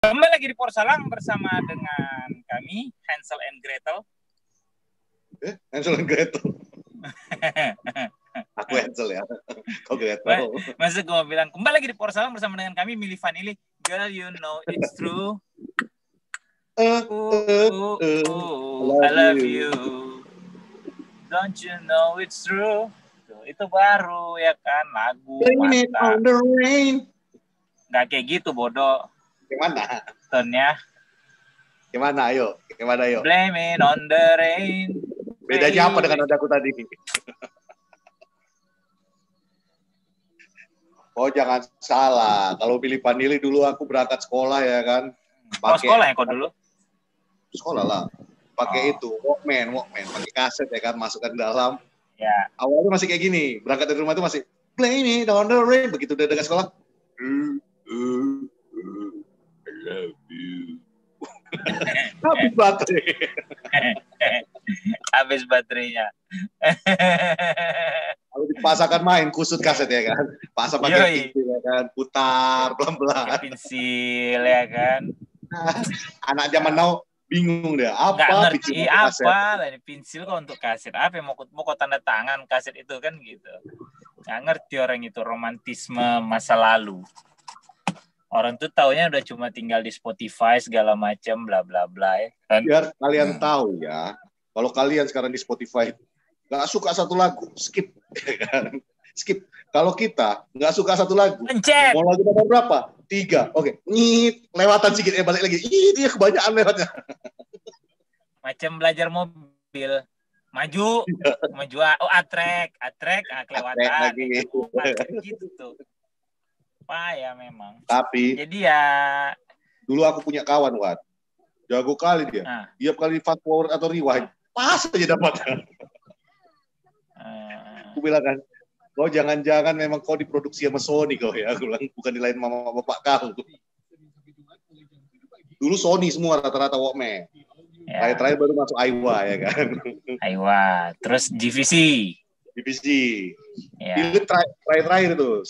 Kembali lagi di Porsalang bersama dengan kami Hansel and Gretel. Hansel and Gretel. Aku Hansel ya. Kau Gretel. Masa gue mau bilang kembali lagi di Porsalang bersama dengan kami Milly Vanilli. Girl, you know it's true. I love you. Don't you know it's true? Itu baru ya kan lagu mantap. Gak kayak gitu bodoh. Gimana? Tonnya. Gimana ayo? Blame it on the rain. Bedanya apa dengan nadaku tadi? Oh jangan salah. Kalau Milly Vanilli dulu aku berangkat sekolah ya kan. Sekolah ya kok dulu? Sekolah lah. Pakai itu Walkman, pakai kaset ya kan, masukkan dalam. Ya. Awalnya masih kayak gini, berangkat dari rumah itu masih Blame it on the rain, begitu udah dekat sekolah. I love you. Habis baterai. Habis baterainya. Kalau dipasangkan main kusut kaset ya kan, pasang pakai pensil ya kan, putar pelan-pelan. Pensil ya kan. Anak zaman now bingung deh, apa ngerti apa lah ini pensil kok untuk kaset, apa mau kok tanda tangan kaset itu kan gitu. Nggak ngerti orang itu romantisme masa lalu. Orang tuh taunya udah cuma tinggal di Spotify segala macam bla bla bla ya kan? Biar kalian tahu ya, kalau kalian sekarang di Spotify nggak suka satu lagu, skip kan? Skip. Kalau kita nggak suka satu lagu, pencet. Mau lagu nomor berapa? 3. Oke. Nyit, lewatan sedikit balik lagi. Dia kebanyakan lewatnya. Macam belajar mobil. Maju. Atrek, kelewatan lagi. Gitu tuh. Payah memang. Tapi jadi ya dulu aku punya kawan, Wan. Jago kali dia. Tiap kali fast forward atau rewind, pas aja dapatnya. Aku bilang kan, kau jangan-jangan memang kau diproduksi sama Sony kau ya. Aku bilang bukan di lain mama bapak kau. Dulu Sony semua rata-rata Walkman. Ya. Terakhir baru masuk Aiwa ya kan. Aiwa, terus divisi. Ya. Philip terakhir tuh,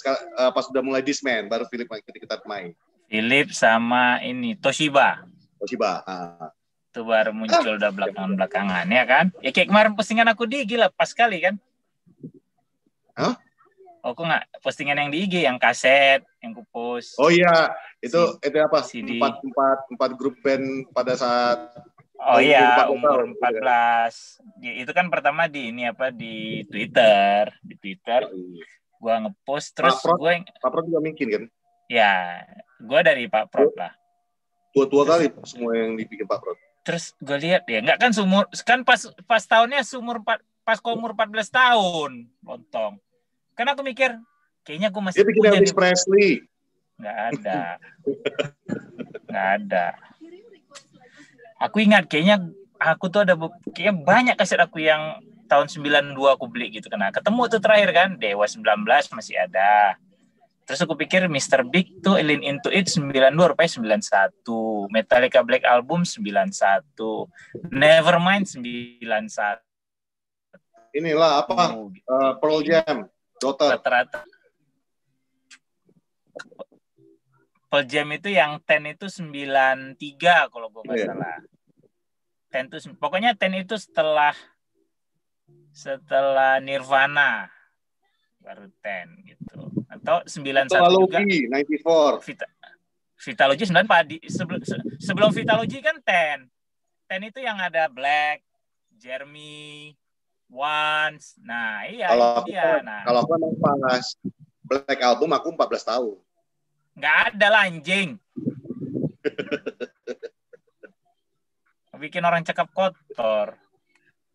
pas udah mulai Discman, baru Philip kita main. Philip sama ini Toshiba. Itu baru muncul udah belakangan ya kan. Ya kayak kemarin postingan aku di IG lah, pas kali kan. Hah? Oh, kok nggak postingan yang di IG, yang kaset, yang kupost. Oh iya, itu apa? CD. Empat grup band pada saat umur 14. Itu kan pertama di Twitter. Gua ngepost terus Pak Prot juga mungkin kan? Ya, gua dari Pak Prot lah. Tua kali semua yang dibikin Pak Prot. Terus gue lihat ya, enggak kan pas tahunnya pas umur 14 tahun lontong. Kan aku mikir kayaknya aku masih dia bikin Elvis Presley. Enggak ada. Aku ingat kayaknya aku tuh kayaknya banyak kaset aku yang tahun 92 aku beli gitu kan. Ketemu tuh terakhir kan Dewa 19 masih ada. Terus aku pikir Mr. Big tuh Lean Into It 92 rupanya 91. Metallica Black Album 91. Nevermind 91. Inilah apa? Pearl Jam, Daughter. Rata-rata. Pearl Jam itu yang 10 itu 93 kalau gue nggak salah. 10 itu pokoknya 10 itu setelah Nirvana baru 10 gitu. Atau 91 juga. Vitalogy 94. Vitalogy 94 sebelum Vitalogy kan 10. 10 itu yang ada Black, Jeremy, Once. Nah, iya itu dia. Kalau aku emang pas Black Album aku 14 tahun. Nggak ada lah anjing. Bikin orang cakap kotor.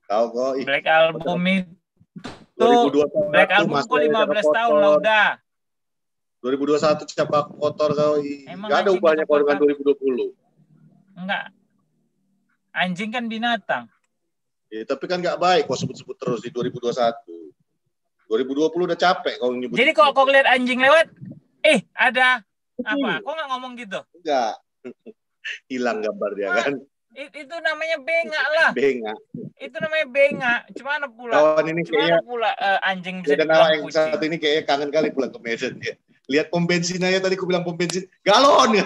Tahu kok. Black Album itu 2021 Black Album kok 15 tahun lah udah. 2021 cakap kotor kau. Nggak ada ubahnya kalau dengan 2020. Enggak. Anjing kan binatang. Ya, tapi kan nggak baik kok sebut-sebut terus di 2021. 2020 udah capek kau nyebut. Jadi kalau kau lihat anjing lewat, ada apa? Kok nggak ngomong gitu? Enggak. Hilang gambar dia kan. Itu namanya bengak lah. Itu namanya bengak. Cuma pula anjing bisa dibilang kucing. Saat ini kayaknya kangen kali pulang ke Medan ya. Lihat pom bensin aja tadi aku bilang pom bensin galon ya.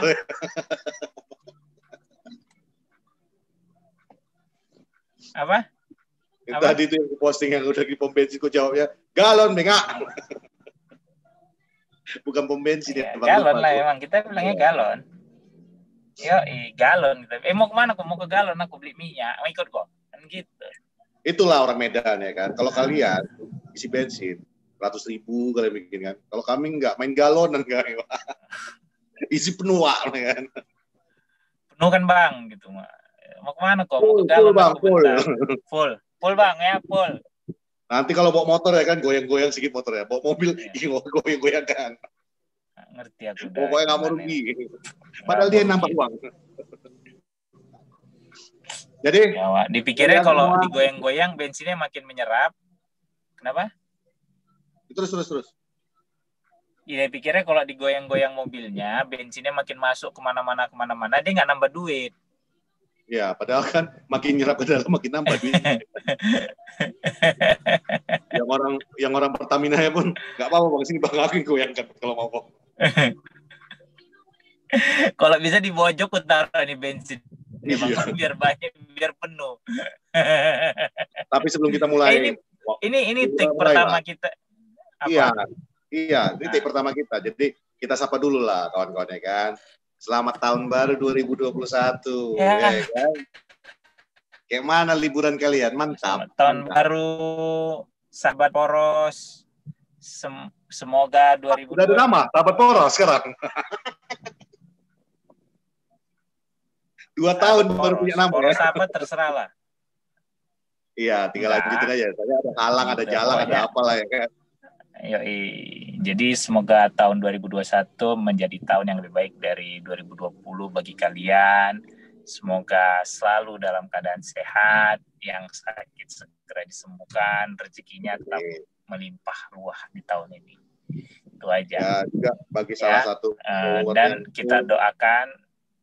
Apa? Tadi itu yang posting yang udah di pom bensin, kok jawabnya galon bengak. Bukan pom bensin ya, Bang. Galon lupa, lah emang, kita bilangnya galon. Yo, galon. Mau kemana kok? Mau ke galon, aku beli minyak. Mau ikut kok? Kan gitu. Itulah orang Medan ya kan. Kalau kalian isi bensin 100.000 kalian bikin kan. Kalau kami nggak main galonan kan. Isi penuh kan. Penuh kan bang, gitu mah. Mau kemana kok? Mau ke Full galon bang, aku bentar. Full bang ya, full. Nanti kalau bawa motor ya kan goyang-goyang sedikit motor ya. Bawa mobil goyang-goyang kan. Ngerti aku udah. Pokoknya nggak mau rugi. Padahal dia nambah uang. Jadi ya, dipikirnya kalau digoyang-goyang bensinnya makin menyerap. Kenapa? Terus. Iya, pikirnya kalau digoyang-goyang mobilnya, bensinnya makin masuk kemana-mana, dia nggak nambah duit. Ya, padahal kan makin nyerap ke dalam makin nambah duit. yang orang Pertamina ya pun nggak apa-apa bang, sini bang aku goyangkan kalau mau. Kalau bisa di pojok taruh nih bensin. Iya. Bang, biar banyak, biar penuh. Tapi sebelum kita mulai, ini take pertama kita. Apa? Iya, ini take pertama kita. Jadi kita sapa dulu lah kawan-kawan ya kan. Selamat tahun baru 2021. Ya kan? Kayak mana liburan kalian? Mantap. Tahun baru, sahabat poros. Semoga 2020. Udah ada nama, sahabat poros sekarang. 2 tahun baru punya nama. Poros apa terserah lah. Iya, tinggal lanjutin aja. Soalnya ada halang, ada jalan, ada apalah ya kan. Yoi. Jadi semoga tahun 2021 menjadi tahun yang lebih baik dari 2020 bagi kalian. Semoga selalu dalam keadaan sehat, yang sakit segera disembuhkan, rezekinya tetap melimpah ruah di tahun ini. Itu aja. Ya, juga bagi salah satu dan kita doakan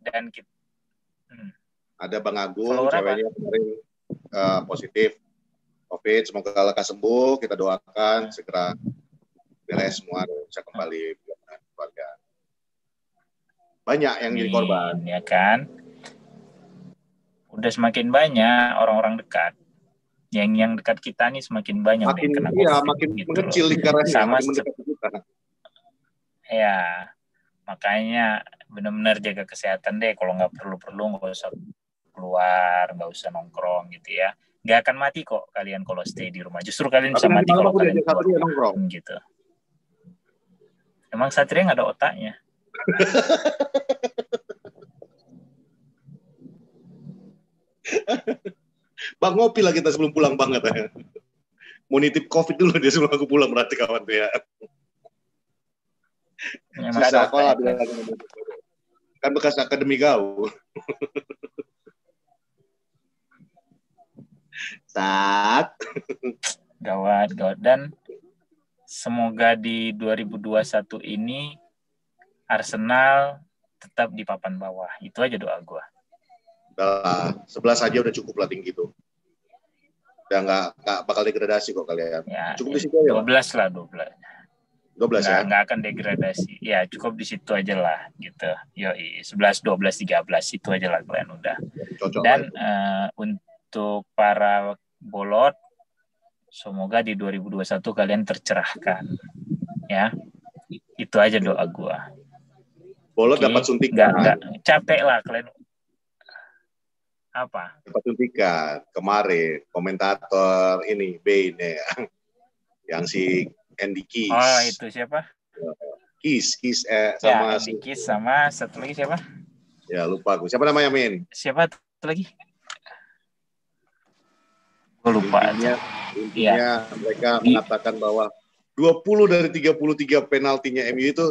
dan kita ada Bang Agung, ceweknya kemarin positif COVID, semoga lekas sembuh, kita doakan segera beres semua dan bisa kembali keluarga. Banyak yang jadi korban. Ya kan? Udah semakin banyak orang-orang dekat. Yang dekat kita nih semakin banyak. Makin gitu mengecil lingkarannya, sama mendekat kita. Ya, makanya benar-benar jaga kesehatan deh. Kalau nggak perlu-perlu nggak usah keluar, nggak usah nongkrong gitu ya. Nggak akan mati kok kalian kalau stay di rumah. Justru kalian bisa mati kalau kalian keluar gitu. Emang Satria nggak ada otaknya. Bang, ngopi lah kita sebelum pulang banget ya. Mau nitip COVID dulu dia sebelum aku pulang berarti kawan tuh ya. Susah sekolah kan bekas akademi gaul. Gawat. Dan semoga di 2021 ini Arsenal tetap di papan bawah. Itu aja doa gue. Udah 11 aja udah cukup lah tinggi tuh. Udah nggak bakal degradasi kok kalian. Ya, cukup di situ aja. 12 lah. 12 ya? Nggak akan degradasi. Ya cukup di situ aja lah gitu. Yoi, 11, 12, 13 itu aja lah kalian udah. Cocok. Dan untuk para bolot, semoga di 2021 kalian tercerahkan. Ya, itu aja doa gua. Bolot dapat suntikan. Nggak capek lah kalian. Apa? Dapat suntikan. Kemarin komentator ini Bain ya, yang si Andy Kiss. Oh, itu siapa? Kiss sama Andy Kiss sama satu lagi siapa? Ya, lupa aku. Siapa namanya, Min? Siapa satu lagi? Gue lupa. Intinya mereka mengatakan bahwa 20 dari 33 penaltinya MU itu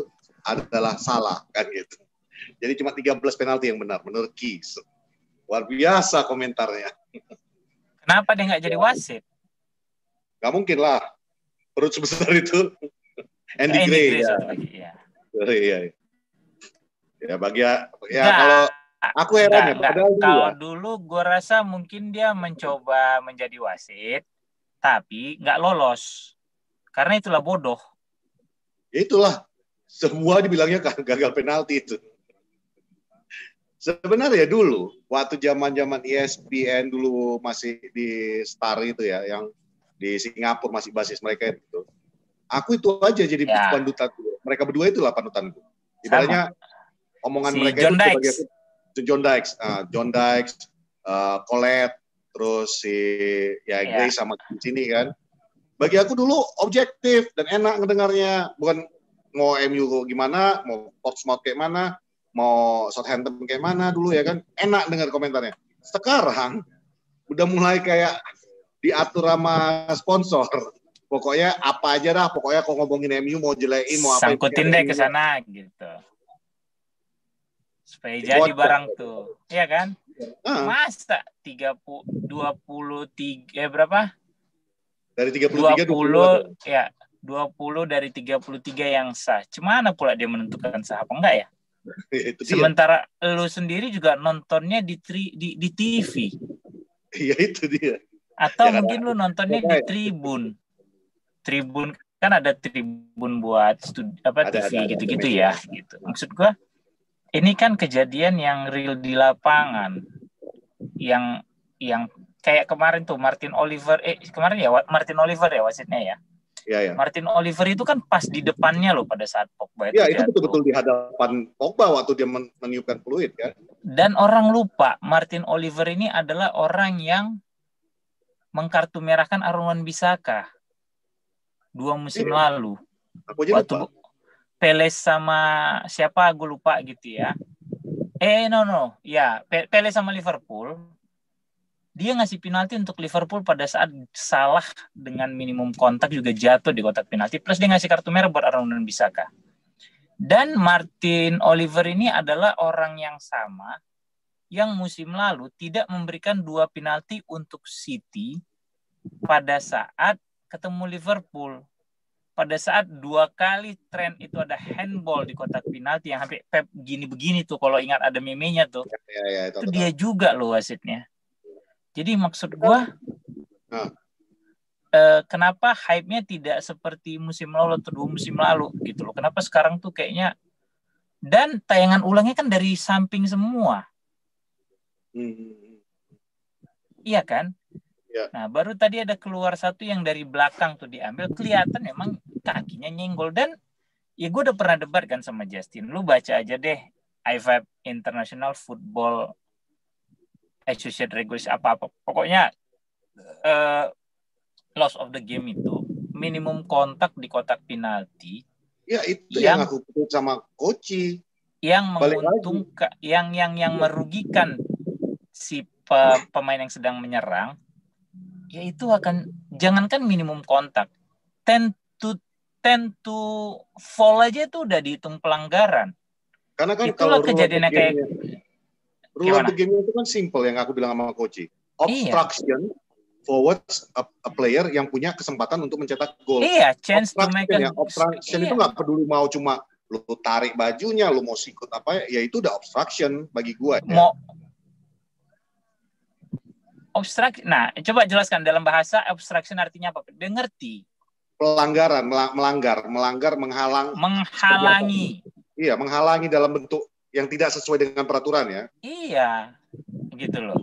adalah salah kan gitu. Jadi cuma 13 penalti yang benar menurut Kiss. Luar biasa komentarnya. Kenapa dia nggak jadi wasit? Nggak mungkin lah. Perut sebesar itu. Andy Gray ya. Iya. Ya bagi ya kalau aku heran ya. Kalau dulu gue rasa mungkin dia mencoba menjadi wasit, tapi nggak lolos. Karena itulah bodoh. Itulah. Semua dibilangnya gagal penalti itu. Sebenarnya dulu waktu zaman-zaman ESPN dulu masih di Star itu ya, yang di Singapura masih basis mereka itu. Aku itu aja jadi panutan. Mereka berdua itulah panutanku. Ibaratnya omongan si mereka John itu sebagai Dykes. John Dykes, Colette, terus si Grace sama sini kan. Bagi aku dulu objektif dan enak ngedengarnya, bukan mau MU gimana, mau Portsmouth kayak mana, mau Southampton kayak mana dulu ya kan, enak dengar komentarnya. Sekarang udah mulai kayak diatur sama sponsor. Pokoknya apa aja dah, pokoknya kalau ngomongin MU mau jelekin mau apa, sangkutin deh ke sana gitu. Supaya jadi barang tuh. Iya kan? Masa 23 berapa? Dari 33 20 ya, 20 dari 33 yang sah. Cemana pula dia menentukan sah apa enggak ya? Itu sementara dia. Lu sendiri juga nontonnya di TV. Iya itu dia. Atau ya, mungkin lu nontonnya di Tribun. Tribun kan ada Tribun buat TV gitu-gitu ya. Gitu. Maksud gua ini kan kejadian yang real di lapangan. Yang kayak kemarin tuh Martin Oliver Martin Oliver ya wasitnya ya. Ya. Martin Oliver itu kan pas di depannya loh pada saat Pogba itu itu betul-betul di hadapan Pogba waktu dia meniupkan peluit kan. Dan orang lupa Martin Oliver ini adalah orang yang mengkartu merahkan Aaron Wan-Bissaka 2 musim lalu. Waktu Pele sama siapa gue lupa gitu ya. Pele sama Liverpool. Dia ngasih penalti untuk Liverpool pada saat salah dengan minimum kontak juga jatuh di kotak penalti. Plus dia ngasih kartu merah buat Aaron Wan-Bissaka. Dan Martin Oliver ini adalah orang yang sama yang musim lalu tidak memberikan 2 penalti untuk City pada saat ketemu Liverpool. Pada saat 2 kali Trent itu ada handball di kotak penalti yang hampir Pep begini tuh kalau ingat ada memenya tuh. Itu dia juga loh wasitnya. Jadi maksud gue, kenapa hype-nya tidak seperti musim lalu atau 2 musim lalu gitu loh. Kenapa sekarang tuh kayaknya, dan tayangan ulangnya kan dari samping semua. Iya kan? Ya. Nah baru tadi ada keluar satu yang dari belakang tuh diambil, kelihatan memang kakinya nyenggol. Dan ya gue udah pernah debat kan sama Justin, lu baca aja deh IFAB International Football Association Regulation apa-apa. Pokoknya loss of the game itu minimum kontak di kotak penalti. Ya itu yang aku putus sama Koci. Yang menguntungkan, yang merugikan si pemain yang sedang menyerang, yaitu akan jangankan minimum kontak, 10 to fall aja itu udah dihitung pelanggaran. Karena kan itulah kalau kejadiannya kayak rule of the game itu kan simple yang aku bilang sama Koci. Obstruction forwards a player yang punya kesempatan untuk mencetak gol. Iya, chance to make obstruction itu nggak peduli mau cuma lu tarik bajunya, lu mau sikut apa ya itu udah obstruction bagi gua. Mau obstruction. Nah, coba jelaskan dalam bahasa obstruction artinya apa? Dia ngerti. Pelanggaran, melanggar, menghalangi. Iya, menghalangi dalam bentuk yang tidak sesuai dengan peraturan ya. Iya, gitu loh.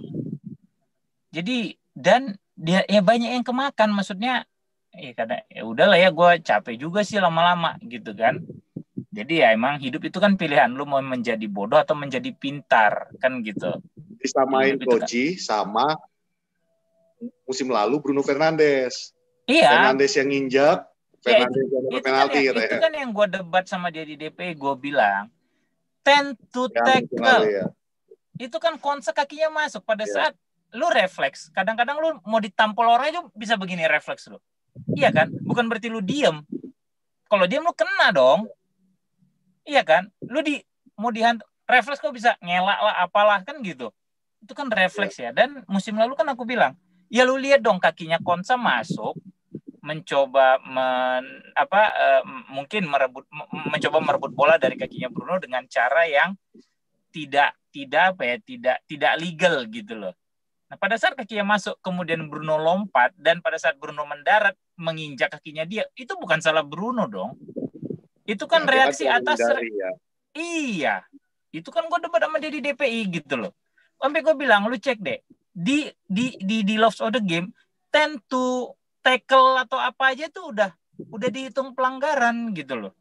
Jadi dan dia ya banyak yang kemakan, maksudnya kadang udahlah ya gue capek juga sih lama-lama gitu kan. Jadi ya emang hidup itu kan pilihan, lu mau menjadi bodoh atau menjadi pintar kan gitu. Disamain Koci sama musim lalu Bruno Fernandes. Iya. Fernandes yang nginjak, Fernandes yang penalti gitu ya. Itu kan yang gue debat sama dia di DP, gue bilang 10 to tackle. Itu kan konsep kakinya masuk pada saat lu refleks. Kadang-kadang lu mau ditampol orang aja bisa begini refleks lu. Iya kan? Bukan berarti lu diem. Kalau diem lu kena dong. Iya kan? Lu mau refleks kok bisa ngelak lah apalah kan gitu. Itu kan refleks ya. Dan musim lalu kan aku bilang, ya lu lihat dong kakinya Konsa masuk, mencoba mungkin mencoba merebut bola dari kakinya Bruno dengan cara yang tidak legal gitu loh. Nah, pada saat kakinya masuk, kemudian Bruno lompat, dan pada saat Bruno mendarat, menginjak kakinya dia, itu bukan salah Bruno dong. Itu kan reaksi atas... Iya. Itu kan gue debat sama dia di DPI gitu loh. Sampai gue bilang, lu cek deh, di Loves of the Game, tend to tackle atau apa aja tuh udah dihitung pelanggaran gitu loh.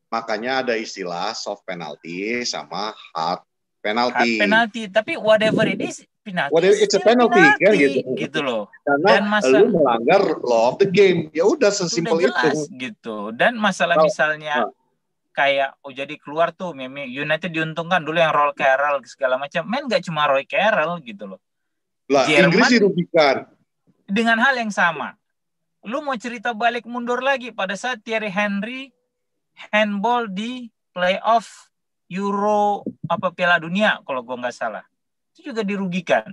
Makanya ada istilah soft penalty sama hard penalty. Hard penalty, tapi whatever it is, penalty it's a penalty kan gitu loh. Karena lu melanggar law of the game. Ya udah sesimpel itu. Gitu. Dan masalah misalnya kayak jadi keluar tuh meme United diuntungkan dulu yang Roy Carroll segala macam. Men gak cuma Roy Carroll gitu loh. Lah, Jerman Inggris dirugikan. Dengan hal yang sama. Lu mau cerita balik mundur lagi pada saat Thierry Henry handball di playoff Euro Piala Dunia kalau gue nggak salah. Itu juga dirugikan.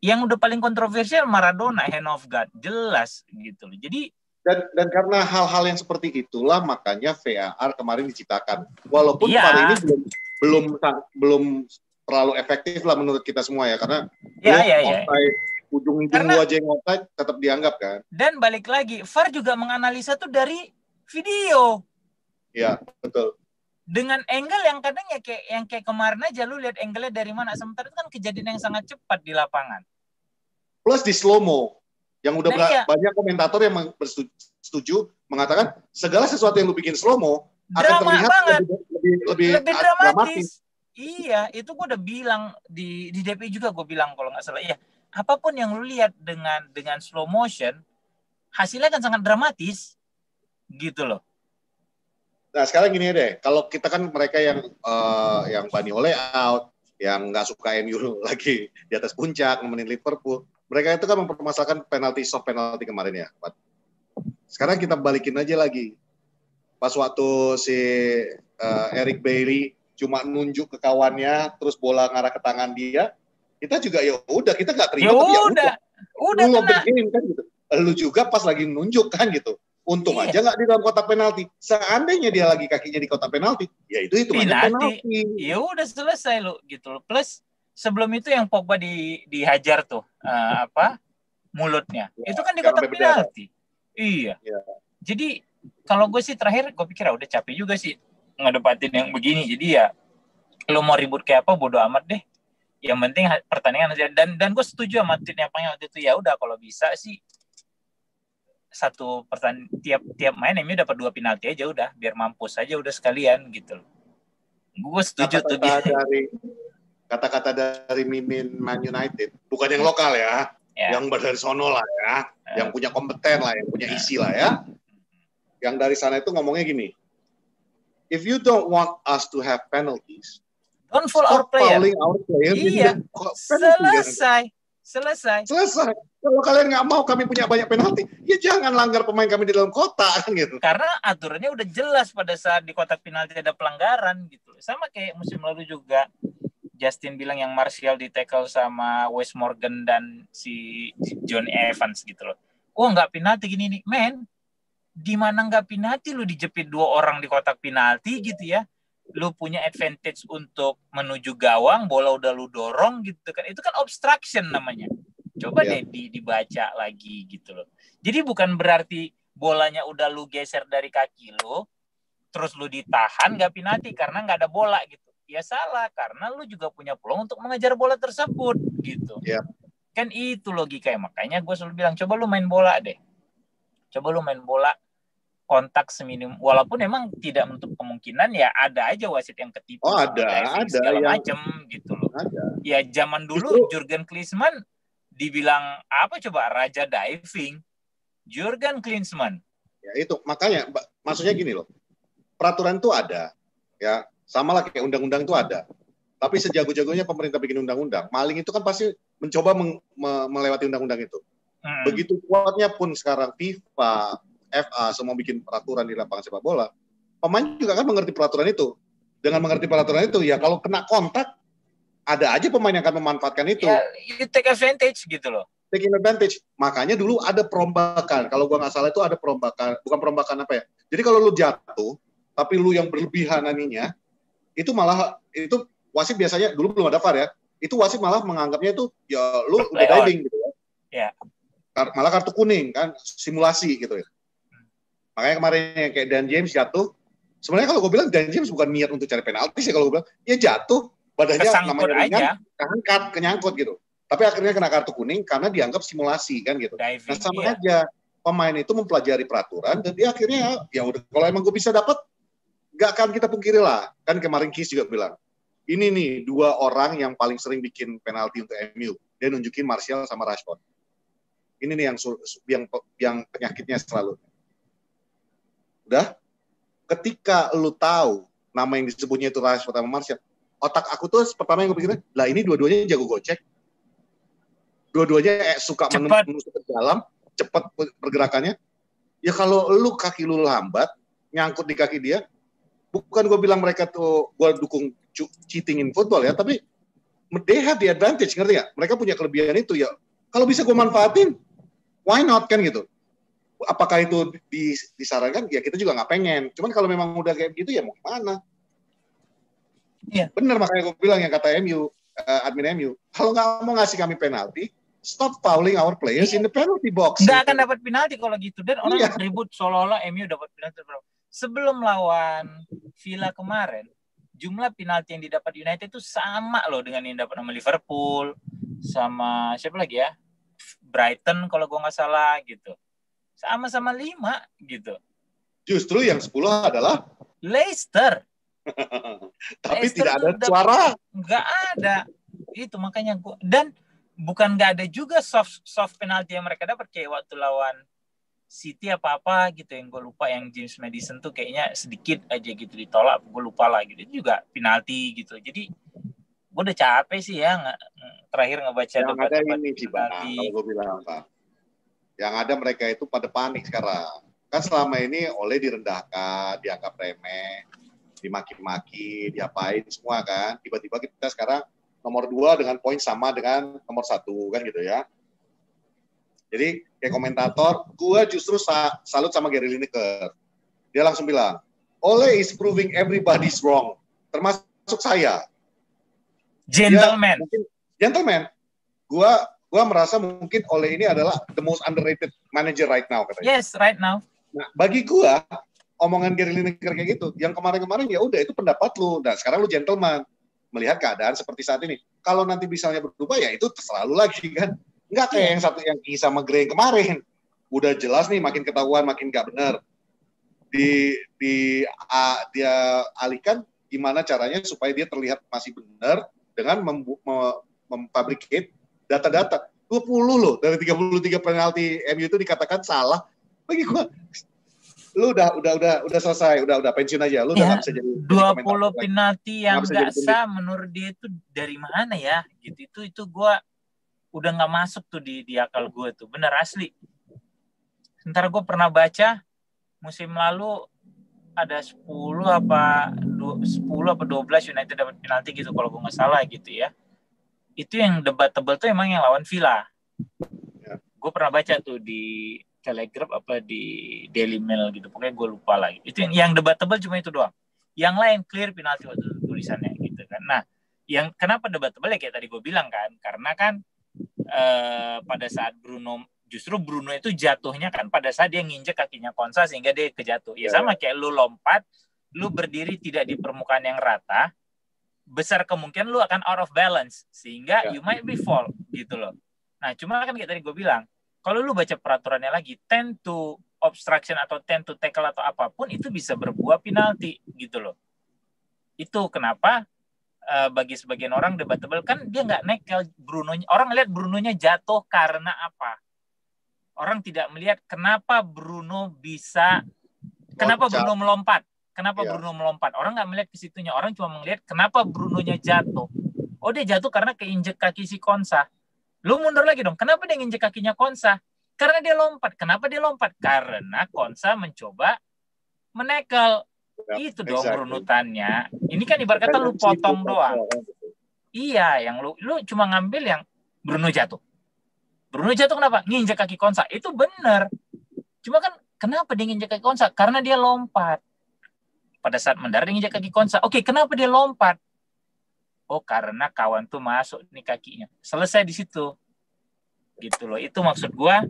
Yang udah paling kontroversial Maradona, hand of God, jelas gitu loh. Jadi dan karena hal-hal yang seperti itulah makanya VAR kemarin diciptakan. Walaupun VAR ini belum terlalu efektif lah menurut kita semua ya, karena ujung lu aja yang offside tetap dianggap kan. Dan balik lagi, VAR juga menganalisa tuh dari video. Ya, betul. Dengan angle yang kadang yang kayak kemarin aja lu lihat angle-nya dari mana, sementara itu kan kejadian yang sangat cepat di lapangan. Plus di slow-mo. Yang udah banyak komentator yang setuju mengatakan segala sesuatu yang lu bikin slow-mo akan terlihat lebih dramatis. Iya, itu gue udah bilang di DPI juga gue bilang kalau nggak salah. Iya, apapun yang lu lihat dengan slow motion, hasilnya kan sangat dramatis, gitu loh. Nah sekarang gini deh, kalau kita kan mereka yang Bani Ole out, yang nggak suka MU lagi di atas puncak, nemenin Liverpool. Mereka itu kan mempermasalahkan soft penalty kemarin ya. Sekarang kita balikin aja lagi. Pas waktu si Eric Bailly cuma nunjuk ke kawannya, terus bola ngarah ke tangan dia, kita juga ya udah kita nggak terima. Udah lu kan gitu. Lu juga pas lagi nunjuk kan gitu. Untung aja nggak di dalam kotak penalti. Seandainya dia lagi kakinya di kotak penalti, ya itu penalti. Ya udah selesai lo gitu loh. Plus sebelum itu yang Pogba dihajar tuh mulutnya. Ya, itu kan di kotak penalti. Iya. Ya. Jadi kalau gue sih terakhir gue pikir udah capek juga sih ngedebatin yang begini. Jadi ya lo mau ribut kayak apa bodo amat deh. Yang penting pertandingan aja. Dan gue setuju sama tweetnya Pangnya waktu itu, ya udah kalau bisa sih satu pertandingan tiap main MU dapat 2 penalti aja udah, biar mampus aja udah sekalian gitu loh. Gue setuju kata-kata dari Mimin Man United, bukan yang lokal ya. Yang dari sono lah ya, yang punya kompeten lah, yang punya isi lah ya. Yang dari sana itu ngomongnya gini, if you don't want us to have penalties, don't foul our player. Iya, selesai. Kalau kalian nggak mau kami punya banyak penalti, ya jangan langgar pemain kami di dalam kotak kan gitu. Karena aturannya udah jelas pada saat di kotak penalti ada pelanggaran gitu. Sama kayak musim lalu juga Justin bilang yang Martial di tackle sama Wes Morgan dan si John Evans gitu loh. Oh nggak penalti gini nih, men. Di mana nggak penalti lu dijepit 2 orang di kotak penalti gitu ya. Lu punya advantage untuk menuju gawang, bola udah lu dorong gitu kan. Itu kan obstruction namanya. Coba deh dibaca lagi gitu loh. Jadi bukan berarti bolanya udah lu geser dari kaki lu, terus lu ditahan nggak penalti karena nggak ada bola gitu. Ya salah, karena lu juga punya peluang untuk mengejar bola tersebut gitu. Kan itu logikanya. Makanya gue selalu bilang, coba lu main bola deh. Coba lu main bola kontak seminim, walaupun emang tidak menutup kemungkinan ya ada aja wasit yang ketipu ada segala macem gitu loh. Ya zaman dulu Jurgen Klinsmann dibilang apa coba raja diving, Jurgen Klinsmann. Ya itu makanya maksudnya gini loh, peraturan itu ada ya, sama lah kayak undang-undang itu ada, tapi sejago-jagonya pemerintah bikin undang-undang, maling itu kan pasti mencoba melewati undang-undang itu. Begitu kuatnya pun sekarang FIFA, FA semua bikin peraturan di lapangan sepak bola, pemain juga kan mengerti peraturan itu. Dengan mengerti peraturan itu ya kalau kena kontak, ada aja pemain yang akan memanfaatkan itu. Ya, you take advantage gitu loh. Taking advantage. Makanya dulu ada perombakan. Kalau gua nggak salah itu ada perombakan. Bukan perombakan apa ya. Jadi kalau lu jatuh, tapi lu yang berlebihan aninya, itu malah, itu wasit biasanya, dulu belum ada VAR ya, itu wasit malah menganggapnya itu, ya lu udah diving gitu ya. Malah kartu kuning kan, simulasi gitu ya. Makanya kemarin kayak Dan James jatuh, Sebenarnya kalau gue bilang Dan James bukan niat untuk cari penalti sih, kalau gue bilang ya jatuh badannya Kesangkut namanya ringan, aja. kenyangkut gitu. Tapi akhirnya kena kartu kuning karena dianggap simulasi kan gitu. Diving, nah sama iya. aja pemain itu mempelajari peraturan dan dia akhirnya ya udah, kalau emang gue bisa dapat, gak akan kita pungkiri lah. Kan kemarin Keys juga bilang, ini nih 2 orang yang paling sering bikin penalti untuk MU. Dia nunjukin Martial sama Rashford. Ini nih yang penyakitnya selalu. Udah, ketika lu tahu nama yang disebutnya itu Rashford sama Martial, otak aku tuh pertama yang gue pikirin, lah ini dua-duanya jago gocek. Dua-duanya suka menusuk ke dalam, cepat pergerakannya. Ya kalau lu kaki lu lambat, nyangkut di kaki dia, bukan gue bilang mereka tuh, gue dukung cheating in football ya, tapi they have the advantage, ngerti gak? Mereka punya kelebihan itu ya. Kalau bisa gue manfaatin, why not kan gitu. Apakah itu disarankan? Ya kita juga nggak pengen. Cuman kalau memang udah kayak gitu ya mau gimana? Iya. Bener, makanya gue bilang yang kata MU, admin MU, kalau nggak mau ngasih kami penalti, stop fouling our players in the penalty box. Nggak akan dapat penalti kalau gitu. Dan orang ribut seolah-olah MU dapat penalti. Sebelum lawan Villa kemarin, jumlah penalti yang didapat United itu sama loh dengan yang dapat sama Liverpool, sama siapa lagi ya? Brighton kalau gue nggak salah gitu. Sama-sama 5 gitu. Justru yang 10 adalah Leicester. Tapi Leicester tidak ada suara. Nggak ada. Itu makanya gue. Dan bukan nggak ada juga soft penalti yang mereka dapat kayak waktu lawan City apa-apa gitu yang gue lupa, yang James Maddison tuh kayaknya sedikit aja gitu ditolak, gue lupa lah gitu. Itu juga penalti gitu. Jadi gue udah capek sih ya terakhir ngebaca debat-debat penalti. Kalau gue bilang apa? Yang ada mereka itu pada panik sekarang. Kan selama ini Ole direndahkan, dianggap remeh, dimaki-maki, diapain semua kan. Tiba-tiba kita sekarang nomor 2 dengan poin sama dengan nomor 1 kan gitu ya. Jadi kayak komentator, gue justru salut sama Gary Lineker. Dia langsung bilang, Ole is proving everybody's wrong, termasuk saya. Gentleman. Gentleman. Gue merasa mungkin Ole ini adalah the most underrated manager right now katanya. Yes, right now. Nah, bagi gue omongan Gary Lineker kayak gitu, yang kemarin-kemarin ya udah itu pendapat lu. Dan sekarang lu gentleman melihat keadaan seperti saat ini. Kalau nanti misalnya berubah ya itu terserah lu lagi kan. Nggak kayak yang satu yang Ki sama Gray kemarin. Udah jelas nih makin ketahuan makin nggak benar. Dia alihkan gimana caranya supaya dia terlihat masih benar dengan memfabricate data-data. 20 loh dari 33 penalti MU itu dikatakan salah. Bagi gua lu udah selesai, udah pensiun aja. Lu udah nggak bisa jadi 20 penalti yang nggak sah menurut dia itu dari mana ya? Gitu itu gua udah nggak masuk tuh di akal gue tuh, bener asli. Sementara gue pernah baca musim lalu ada 10 apa 12 United dapat penalti gitu kalau gue nggak salah gitu ya. Itu yang debatable tuh emang yang lawan Villa. Ya. Gue pernah baca tuh di Telegraph apa di Daily Mail gitu, pokoknya gue lupa lagi. Itu yang debatable cuma itu doang. Yang lain clear penalti waktu tulisannya gitu kan. Nah, yang kenapa debatable ya kayak tadi gue bilang kan, karena kan pada saat Bruno itu jatuhnya kan pada saat dia nginjek kakinya Konsa sehingga dia kejatuh. Ya sama kayak lu lompat, lu berdiri tidak di permukaan yang rata, besar kemungkinan lu akan out of balance sehingga you might be fall gitu loh. Nah, cuma kan kayak tadi gue bilang, kalau lu baca peraturannya lagi, tend to obstruction atau tend to tackle atau apapun itu bisa berbuah penalti gitu loh. Itu kenapa bagi sebagian orang debatable kan dia nggak nekel Bruno-nya. Orang lihat Bruno-nya jatuh karena apa? Orang tidak melihat kenapa Bruno bisa, kenapa Bruno melompat. Kenapa Bruno melompat? Orang nggak melihat ke situnya. Orang cuma melihat kenapa Bruno-nya jatuh. Oh, dia jatuh karena keinjek kaki si Konsa. Lu mundur lagi dong. Kenapa dia nginjek kakinya Konsa? Karena dia lompat. Kenapa dia lompat? Karena Konsa mencoba menekel. Itu dong runutannya. Ini kan ibarat kata lu potong doang. Iya, yang lu cuma ngambil yang Bruno jatuh. Bruno jatuh kenapa? Nginjek kaki Konsa. Itu benar. Cuma kan kenapa dia nginjek kaki Konsa? Karena dia lompat. Pada saat mendarat dia nginjek kaki Konsa. Oke, kenapa dia lompat? Oh, karena kawan tuh masuk nih kakinya. Selesai di situ. Gitu loh. Itu maksud gua.